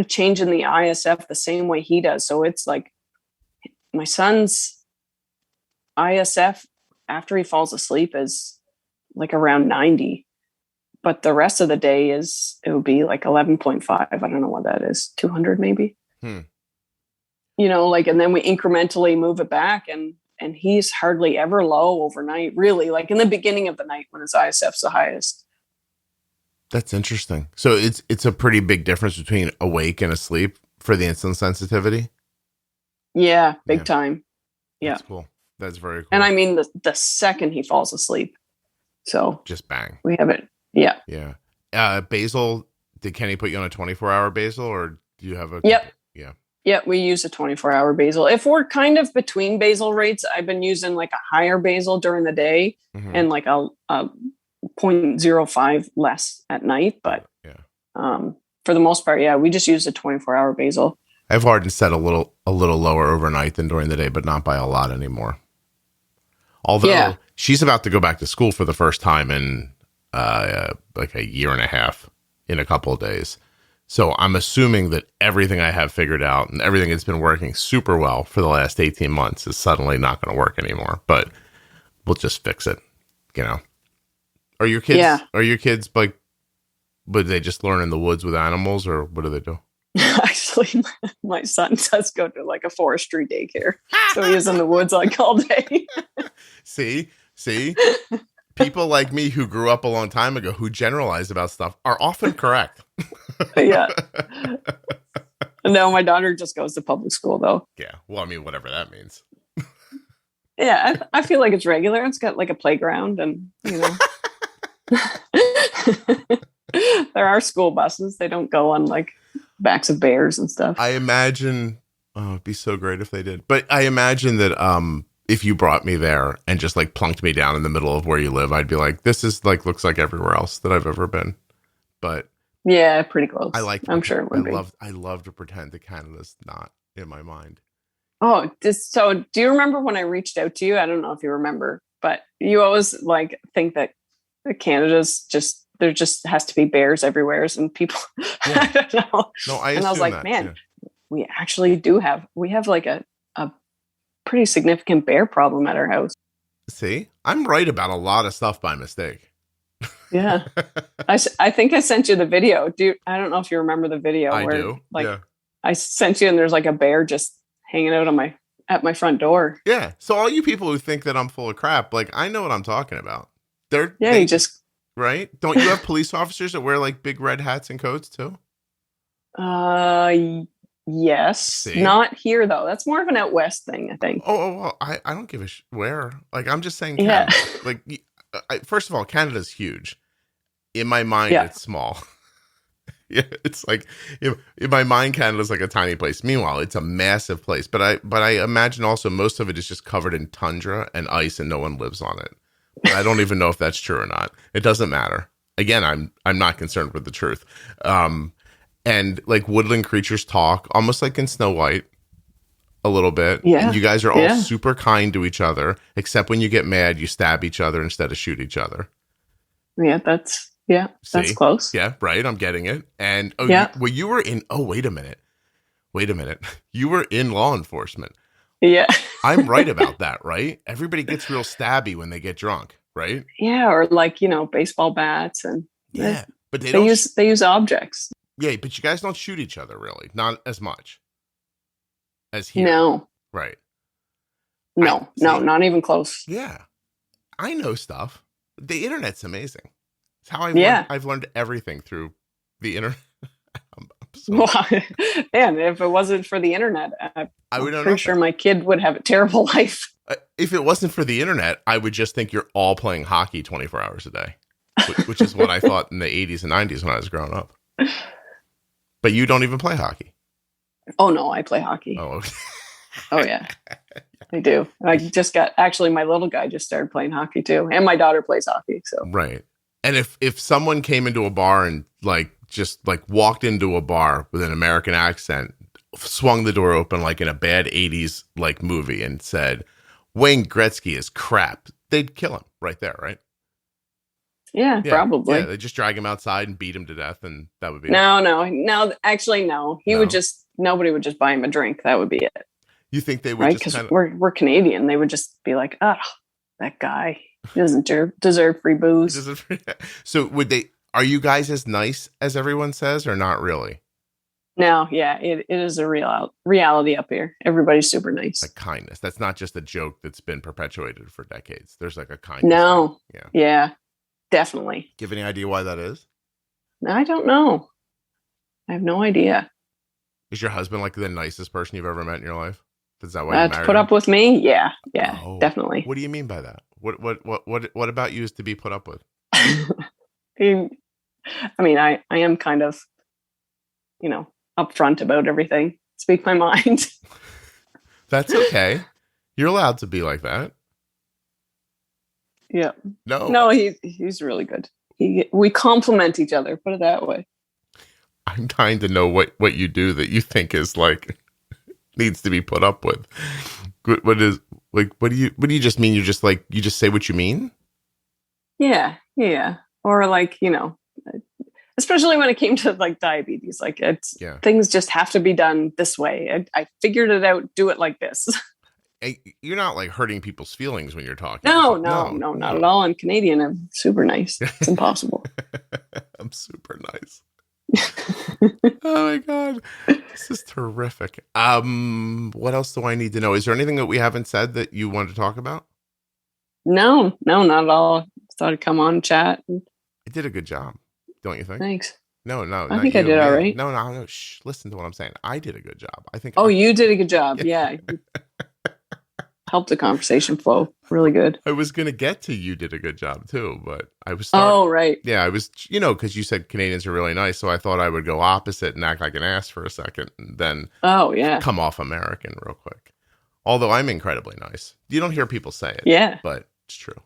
changing the ISF the same way he does. So it's like my son's ISF after he falls asleep is like around 90, but the rest of the day it would be like 11.5. I don't know what that is. 200 maybe. You know, like, and then we incrementally move it back and he's hardly ever low overnight, really, like in the beginning of the night when his ISF's the highest. That's interesting. So it's a pretty big difference between awake and asleep for the insulin sensitivity. Yeah, big time. Yeah, that's cool. That's very cool. And I mean the second he falls asleep, so just bang. We have it. Yeah. Yeah. Basal. Did Kenny put you on a 24-hour basal, or do you have a? Yep. Yeah. Yeah, we use a 24-hour basal. If we're kind of between basal rates, I've been using like a higher basal during the day and like a 0.05 less at night. But for the most part, we just use a 24-hour basal. I've Arden set a little lower overnight than during the day, but not by a lot anymore. Although she's about to go back to school for the first time in like a year and a half in a couple of days. So I'm assuming that everything I have figured out and everything that's been working super well for the last 18 months is suddenly not going to work anymore, but we'll just fix it. You know, are your kids like, would they just learn in the woods with animals, or what do they do? Actually, my son does go to like a forestry daycare. So he is in the woods like all day. See, people like me who grew up a long time ago who generalize about stuff are often correct. Yeah. No, my daughter just goes to public school though. Yeah. Well, I mean, whatever that means. Yeah. I feel like it's regular. It's got like a playground and, you know, there are school buses. They don't go on like backs of bears and stuff. I imagine, it'd be so great if they did, but I imagine that, if you brought me there and just like plunked me down in the middle of where you live, I'd be like, this is like, looks like everywhere else that I've ever been. But yeah, pretty close. I'm sure it would be. I love to pretend that Canada's not in my mind. Oh, so do you remember when I reached out to you? I don't know if you remember, but you always like think that Canada's just, there just has to be bears everywhere. And people, I don't know. No, and I was like, man, we actually we have like a pretty significant bear problem at our house. See, I'm right about a lot of stuff by mistake. Yeah. I think I sent you the video. I don't know if you remember the video. I do. Like I sent you and there's like a bear just hanging out at my front door. Yeah. So all you people who think that I'm full of crap, like I know what I'm talking about. You just right. Don't you have police officers that wear like big red hats and coats too? Yes. See? Not here though. That's more of an out west thing, I think. Well, I don't give a where. Like I'm just saying Canada. Yeah. Like first of all, Canada's huge. In my mind, it's small. Yeah, it's like in my mind, Canada's like a tiny place. Meanwhile, it's a massive place. But I imagine also most of it is just covered in tundra and ice, and no one lives on it. But I don't even know if that's true or not. It doesn't matter. Again, I'm not concerned with the truth. And like woodland creatures talk, almost like in Snow White. a little bit. Yeah. And you guys are all Yeah. super kind to each other, except when you get mad, you stab each other instead of shoot each other. Yeah, that's See? close. Yeah, right. I'm getting it. And Yeah. you were in. Oh, wait a minute. You were in law enforcement. Yeah. I'm right about that, right? Everybody gets real stabby when they get drunk, right? Yeah, or like, baseball bats and Yeah, but they use objects. Yeah, but you guys don't shoot each other really, not as much as here. No. Right. No, not even close. Yeah, I know stuff. The internet's amazing. It's how I've learned everything through the internet. And if it wasn't for the internet, I'm pretty sure my kid would have a terrible life. If it wasn't for the internet, I would just think you're all playing hockey 24 hours a day, which is what I thought in the 80s and 90s when I was growing up. But you don't even play hockey. Oh, no, I play hockey. Oh, okay. Oh, yeah. I do. I just actually, my little guy just started playing hockey too. And my daughter plays hockey. So right. And if someone came into a bar and just walked into a bar with an American accent, swung the door open like in a bad 80s movie and said, Wayne Gretzky is crap, they'd kill him right there, right? Yeah, probably. Yeah, they just drag him outside and beat him to death, and that would be No. Actually, no. Nobody would just buy him a drink. That would be it. You think they would because we're Canadian. They would just be like, oh, that guy doesn't deserve free booze. So are you guys as nice as everyone says, or not really? No, yeah, it is a reality up here. Everybody's super nice. Like kindness. That's not just a joke that's been perpetuated for decades. There's a kindness. No. Thing. Yeah, definitely. Do you have any idea why that is? I don't know. I have no idea. Is your husband the nicest person you've ever met in your life? Is that why you married to put him? up with me? Yeah, definitely. What do you mean by that? What about you is to be put up with? I mean, I am kind of, upfront about everything. Speak my mind. That's okay. You're allowed to be like that. Yeah. No, he's really good. We complement each other. Put it that way. I'm trying to know what you do that you think is needs to be put up with. What do you just mean? You just say what you mean? Yeah. Or especially when it came to diabetes, things just have to be done this way. I figured it out. Do it like this. You're not hurting people's feelings when you're talking. No, not at all. I'm Canadian. I'm super nice. It's impossible. I'm super nice. Oh my God, this is terrific. What else do I need to know? Is there anything that we haven't said that you want to talk about? No, not at all. Thought I'd come on and chat. I did a good job, don't you think? Thanks. No, I think I did all right. No. Shh, listen to what I'm saying. I did a good job. I think. Oh, you did a good job. Yeah. Helped the conversation flow really good. I was going to get to you did a good job too, but I was Oh, right. Yeah, I was, because you said Canadians are really nice, so I thought I would go opposite and act like an ass for a second and then come off American real quick. Although I'm incredibly nice. You don't hear people say it. Yeah. But it's true.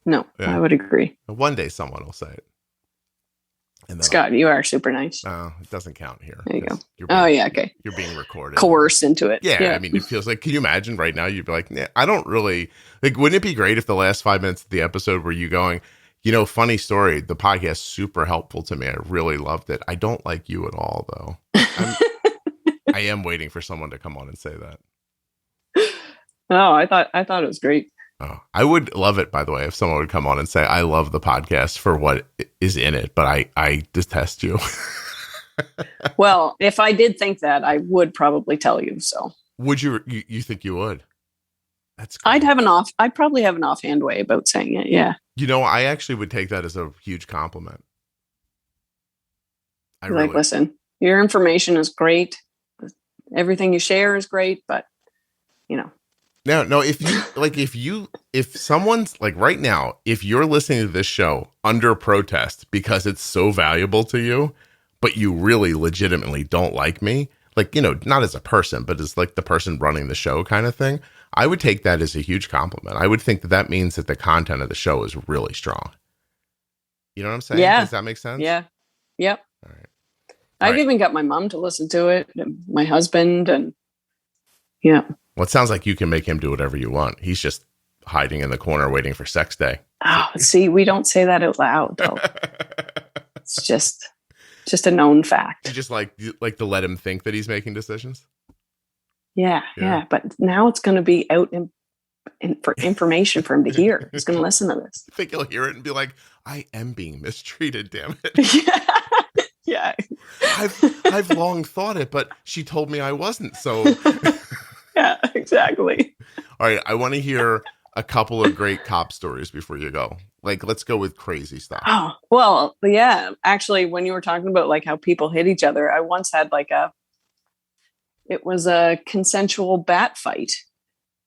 No, I would agree. One day someone will say it. And then Scott, you are super nice. Oh, it doesn't count here. There you go. Okay. You're being recorded. Coerced into it. Yeah, I mean, it feels like, can you imagine right now? You'd be like, nah, I don't really, wouldn't it be great if the last 5 minutes of the episode were you going, funny story, the podcast is super helpful to me. I really loved it. I don't like you at all, though. I am waiting for someone to come on and say that. Oh, I thought it was great. Oh, I would love it, by the way, if someone would come on and say, I love the podcast for what is in it, but I detest you. Well, if I did think that, I would probably tell you. So would you think you would? That's cool. I'd probably have an offhand way about saying it. Yeah. I actually would take that as a huge compliment. Listen, your information is great. Everything you share is great, but No, if someone's right now, if you're listening to this show under protest because it's so valuable to you, but you really legitimately don't like me, not as a person, but as the person running the show kind of thing, I would take that as a huge compliment. I would think that means that the content of the show is really strong. You know what I'm saying? Yeah. Does that make sense? Yeah. Yep. All right. I've even got my mom to listen to it, and my husband, and Yeah. Well, it sounds like you can make him do whatever you want. He's just hiding in the corner waiting for sex day. Oh, see, we don't say that out loud though. It's just a known fact. You just like to let him think that he's making decisions. Yeah. But now it's going to be out for information for him to hear. He's going to listen to this. I think he'll hear it and be like, I am being mistreated, damn it. Yeah. I've long thought it, but she told me I wasn't. So yeah, exactly. All right. I want to hear a couple of great cop stories before you go. Like, let's go with crazy stuff. Oh, well, yeah. Actually, when you were talking about like how people hit each other, I once had it was a consensual bat fight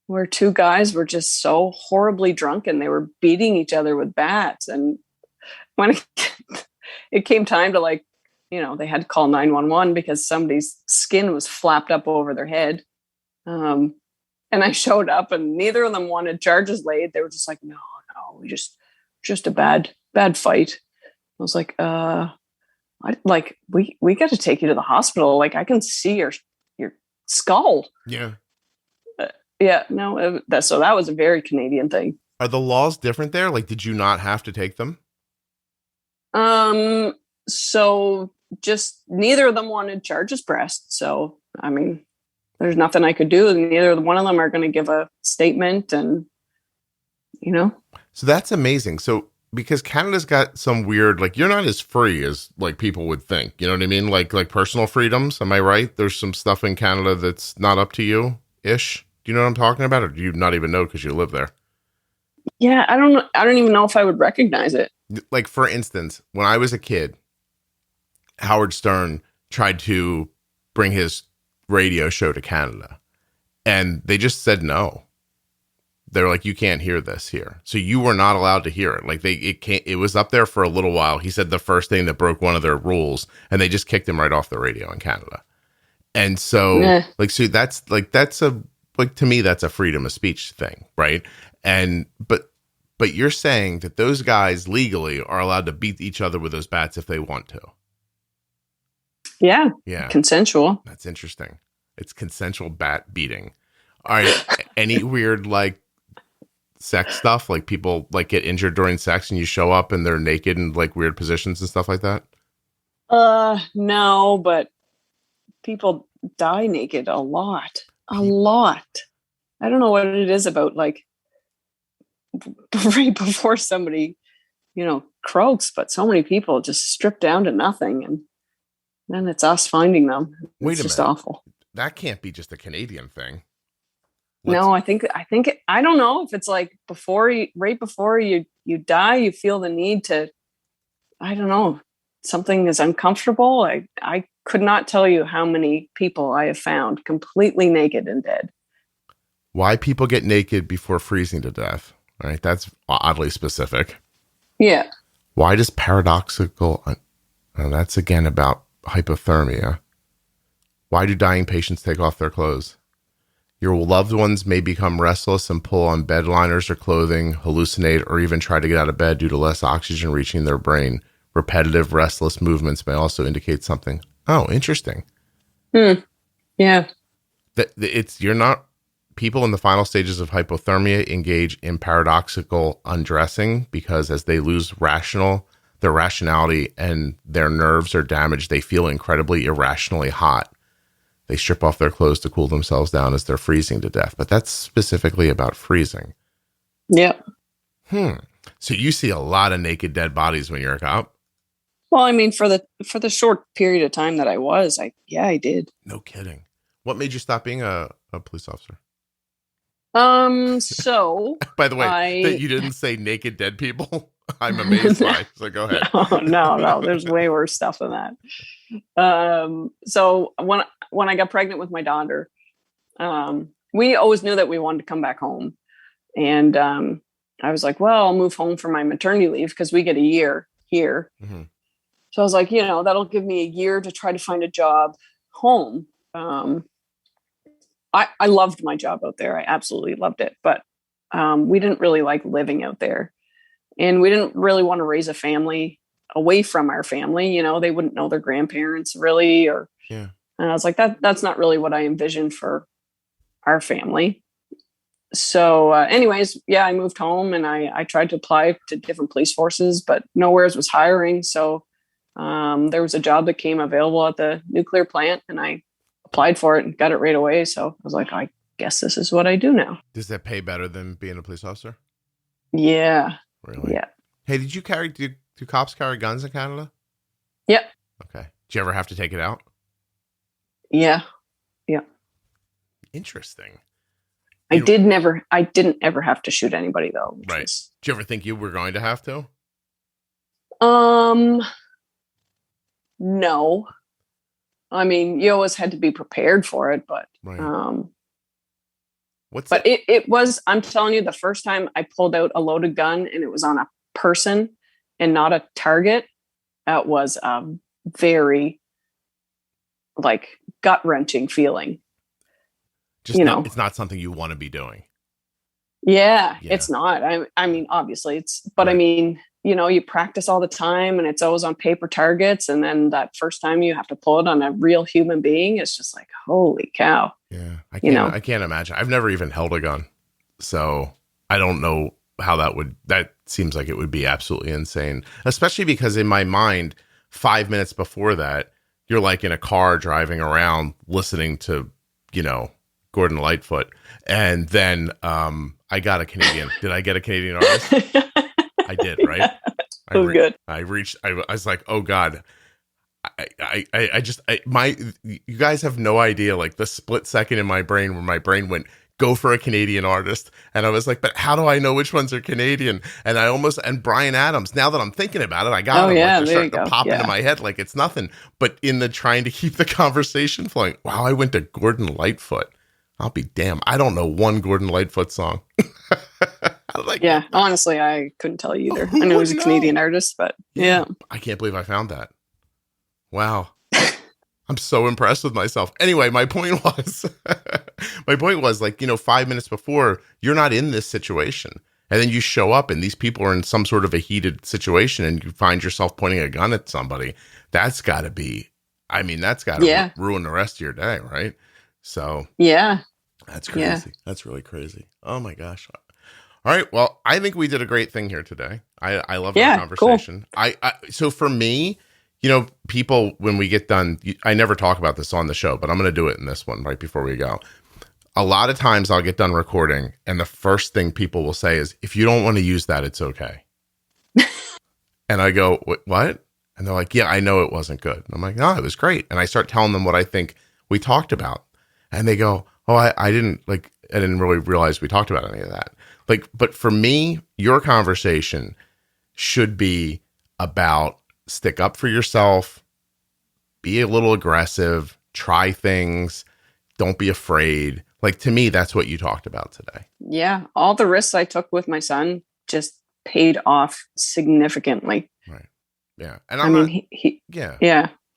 where two guys were just so horribly drunk and they were beating each other with bats. And when it came time to like, they had to call 911 because somebody's skin was flapped up over their head. And I showed up and neither of them wanted charges laid. They were just like, no, we just a bad fight. I was like, we got to take you to the hospital. Like I can see your skull. Yeah. Yeah. No, so that was a very Canadian thing. Are the laws different there? Like, did you not have to take them? So just neither of them wanted charges pressed. So, I mean, there's nothing I could do. Neither one of them are going to give a statement and, So that's amazing. So, because Canada's got some weird, like, you're not as free as like people would think, you know what I mean? Like personal freedoms. Am I right? There's some stuff in Canada that's not up to you ish. Do you know what I'm talking about? Or do you not even know because you live there? Yeah. I don't even know if I would recognize it. Like, for instance, when I was a kid, Howard Stern tried to bring his radio show to Canada and they just said no. They're like, you can't hear this here. So you were not allowed to hear it. Like it was up there for a little while. He said the first thing that broke one of their rules and they just kicked him right off the radio in Canada. And so so that's to me, that's a freedom of speech thing. Right. And, but you're saying that those guys legally are allowed to beat each other with those bats if they want to. Yeah. Yeah. Consensual. That's interesting. It's consensual bat beating. All right. Any weird, like, sex stuff? Like people like get injured during sex and you show up and they're naked in like weird positions and stuff like that? No, but people die naked a lot. A lot. I don't know what it is about like right before somebody, croaks, but so many people just strip down to nothing and then it's us finding them. It's just awful. That can't be just a Canadian thing. No, I think I don't know if it's like right before you die, you feel the need to, I don't know, something is uncomfortable. I could not tell you how many people I have found completely naked and dead. Why people get naked before freezing to death, right? That's oddly specific. Yeah. Why does paradoxical, that's again about hypothermia. Why do dying patients take off their clothes? Your loved ones may become restless and pull on bed liners or clothing, hallucinate, or even try to get out of bed due to less oxygen reaching their brain. Repetitive, restless movements may also indicate something. Oh, interesting. Yeah. People in the final stages of hypothermia engage in paradoxical undressing because as they lose their rationality and their nerves are damaged, they feel incredibly irrationally hot. They strip off their clothes to cool themselves down as they're freezing to death. But that's specifically about freezing. Yeah. So you see a lot of naked dead bodies when you're a cop? Well, I mean, for the short period of time that I was, I did. No kidding. What made you stop being a police officer? So by the way, that you didn't say naked dead people, I'm amazed by. So go ahead. No, there's way worse stuff than that. So when I got pregnant with my daughter, we always knew that we wanted to come back home, and I was like, well, I'll move home for my maternity leave because we get a year here. Mm-hmm. So I was like, that'll give me a year to try to find a job home. I loved my job out there. I absolutely loved it. But we didn't really like living out there. And we didn't really want to raise a family away from our family. They wouldn't know their grandparents really. And I was like, that's not really what I envisioned for our family. So anyways, I moved home and I tried to apply to different police forces, but nowhere was hiring. So there was a job that came available at the nuclear plant and I applied for it and got it right away. So I was like, I guess this is what I do now. Does that pay better than being a police officer? Yeah. Really? Yeah. Hey, do cops carry guns in Canada? Yep. Okay. Did you ever have to take it out? Yeah. Yeah. Interesting. I didn't ever have to shoot anybody though. Right. Did you ever think you were going to have to? No. I mean, you always had to be prepared for it, but right. It was, I'm telling you, the first time I pulled out a loaded gun and it was on a person and not a target, that was a very like gut-wrenching feeling. Just it's not something you want to be doing. Yeah. It's not. I mean, obviously but right. I mean, you practice all the time and it's always on paper targets. And then that first time you have to pull it on a real human being, it's just like, holy cow. Yeah. I can't imagine. I've never even held a gun. So I don't know how that seems like it would be absolutely insane, especially because in my mind, 5 minutes before that, you're like in a car driving around listening to, Gordon Lightfoot. And then I got a Canadian. Did I get a Canadian artist? I did, right? Good. I was like, oh God. You guys have no idea, like the split second in my brain where my brain went, go for a Canadian artist. And I was like, but how do I know which ones are Canadian? And Bryan Adams, now that I'm thinking about it, I got them. Yeah, they're starting to pop into my head like it's nothing. But in the trying to keep the conversation flowing, wow, I went to Gordon Lightfoot. I'll be damned. I don't know one Gordon Lightfoot song. Honestly, I couldn't tell you either. I know he was a Canadian artist, but yeah. I can't believe I found that. Wow. I'm so impressed with myself. Anyway, my point was like, 5 minutes before, you're not in this situation. And then you show up and these people are in some sort of a heated situation and you find yourself pointing a gun at somebody. That's got to ruin the rest of your day, right? So yeah, that's crazy. Yeah. That's really crazy. Oh my gosh. All right. Well, I think we did a great thing here today. I love our conversation. Cool. So for me, people, when we get done, I never talk about this on the show, but I'm going to do it in this one right before we go. A lot of times I'll get done recording and the first thing people will say is, if you don't want to use that, it's okay. And I go, what? And they're like, yeah, I know it wasn't good. And I'm like, no, it was great. And I start telling them what I think we talked about. And they go, oh, I didn't really realize we talked about any of that. But for me, your conversation should be about stick up for yourself, be a little aggressive, try things, don't be afraid. Like, to me, that's what you talked about today. Yeah. All the risks I took with my son just paid off significantly. Right. Yeah. And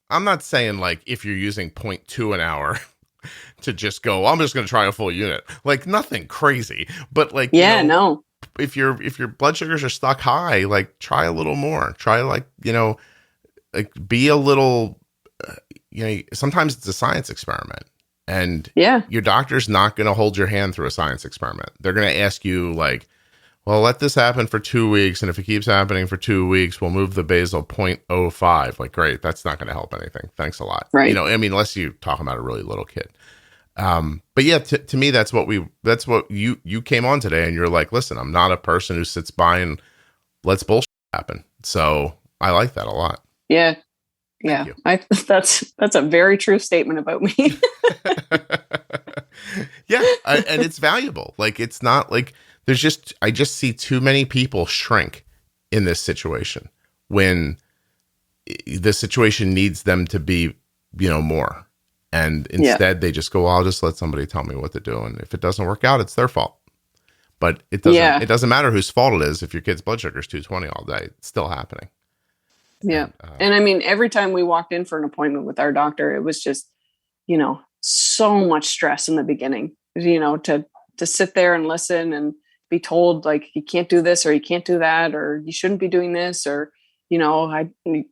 I'm not saying like, if you're using 0.2 an hour to just go, I'm just going to try a full unit, like nothing crazy, but like, no. If your blood sugars are stuck high, like try a little more, try be a little, sometimes it's a science experiment and your doctor's not going to hold your hand through a science experiment. They're going to ask you like, well, let this happen for 2 weeks. And if it keeps happening for 2 weeks, we'll move the basal 0.05. Like, great. That's not going to help anything. Thanks a lot. Right. Unless you're talking about a really little kid. But yeah, to me, that's what you came on today and you're like, listen, I'm not a person who sits by and lets bullshit happen. So I like that a lot. Yeah. Yeah. That's a very true statement about me. Yeah. And it's valuable. Like, it's not like I just see too many people shrink in this situation when the situation needs them to be, more. And instead they just go, well, I'll just let somebody tell me what to do. And if it doesn't work out, it's their fault. But it doesn't matter whose fault it is. If your kid's blood sugar is 220 all day, it's still happening. Yeah. And I mean, every time we walked in for an appointment with our doctor, it was just, so much stress in the beginning, to sit there and listen and be told like, you can't do this or you can't do that, or you shouldn't be doing this, or, and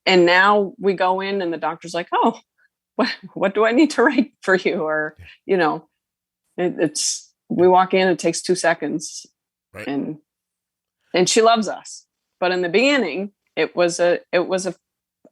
now we go in and the doctor's like, oh, what do I need to write for you? Or, We walk in, it takes 2 seconds, Right. and she loves us. But in the beginning, it was a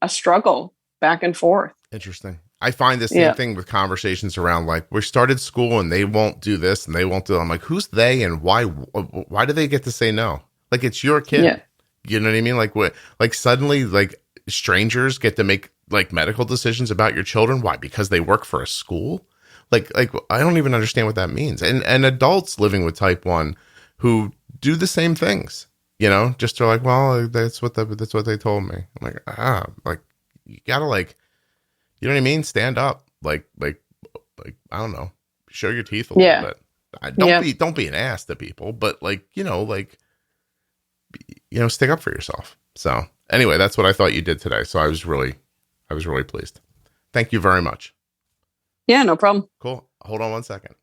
struggle back and forth. Interesting. I find the same thing with conversations around, like, we started school and they won't do this and they won't do that. I'm like, who's they and why do they get to say no? Like, it's your kid. Yeah. You know what I mean? Like, what? Like, suddenly, like, strangers get to make like medical decisions about your children. Why? Because they work for a school? Like I don't even understand what that means. And adults living with type 1 who do the same things, you know, just are like, well, that's what they told me. I'm like, you gotta, like, you know what I mean? Stand up, like I don't know, show your teeth a little bit. Don't be an ass to people, but like, stick up for yourself. So anyway, that's what I thought you did today. So I was really pleased. Thank you very much. Yeah, no problem. Cool. Hold on one second.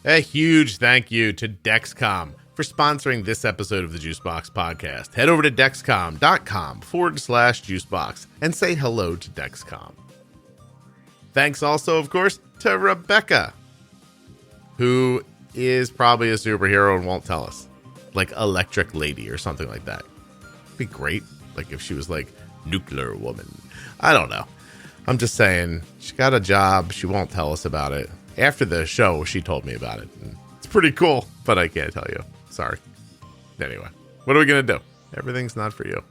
A huge thank you to Dexcom for sponsoring this episode of the Juicebox Podcast. Head over to dexcom.com/juicebox and say hello to Dexcom. Thanks also, of course, to Rebekah, who is probably a superhero and won't tell us. Like Electric Lady or something like that. It'd be great, like, if she was like Nuclear Woman. I don't know. I'm just saying, she got a job. She won't tell us about it. After the show, she told me about it. And it's pretty cool, but I can't tell you. Sorry. Anyway, what are we going to do? Everything's not for you.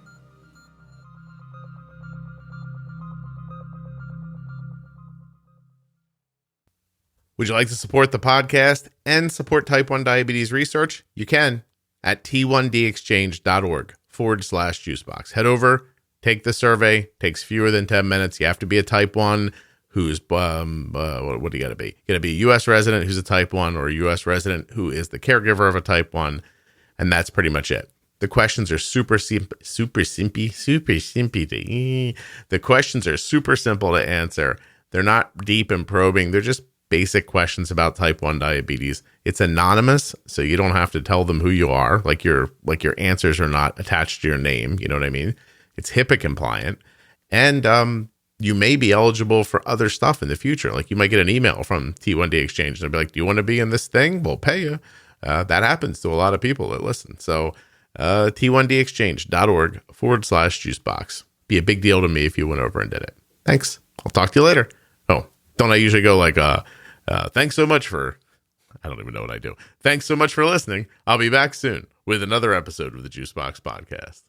Would you like to support the podcast and support type 1 diabetes research? You can at t1dexchange.org/juicebox. Head over, take the survey. Takes fewer than 10 minutes. You have to be a type 1 who's, what do you got to be? You got to be a U.S. resident who's a type 1 or a U.S. resident who is the caregiver of a type 1. And that's pretty much it. The questions are super simple. The questions are super simple to answer. They're not deep and probing. They're just basic questions about type 1 diabetes. It's anonymous, so you don't have to tell them who you are. Like your answers are not attached to your name. You know what I mean? It's HIPAA compliant. And you may be eligible for other stuff in the future. Like, you might get an email from T1D Exchange and they'll be like, do you want to be in this thing? We'll pay you. That happens to a lot of people that listen. So t1dexchange.org/juicebox. Be a big deal to me if you went over and did it. Thanks. I'll talk to you later. Oh, don't I usually go like, thanks so much for, I don't even know what I do. Thanks so much for listening. I'll be back soon with another episode of the Juicebox Podcast.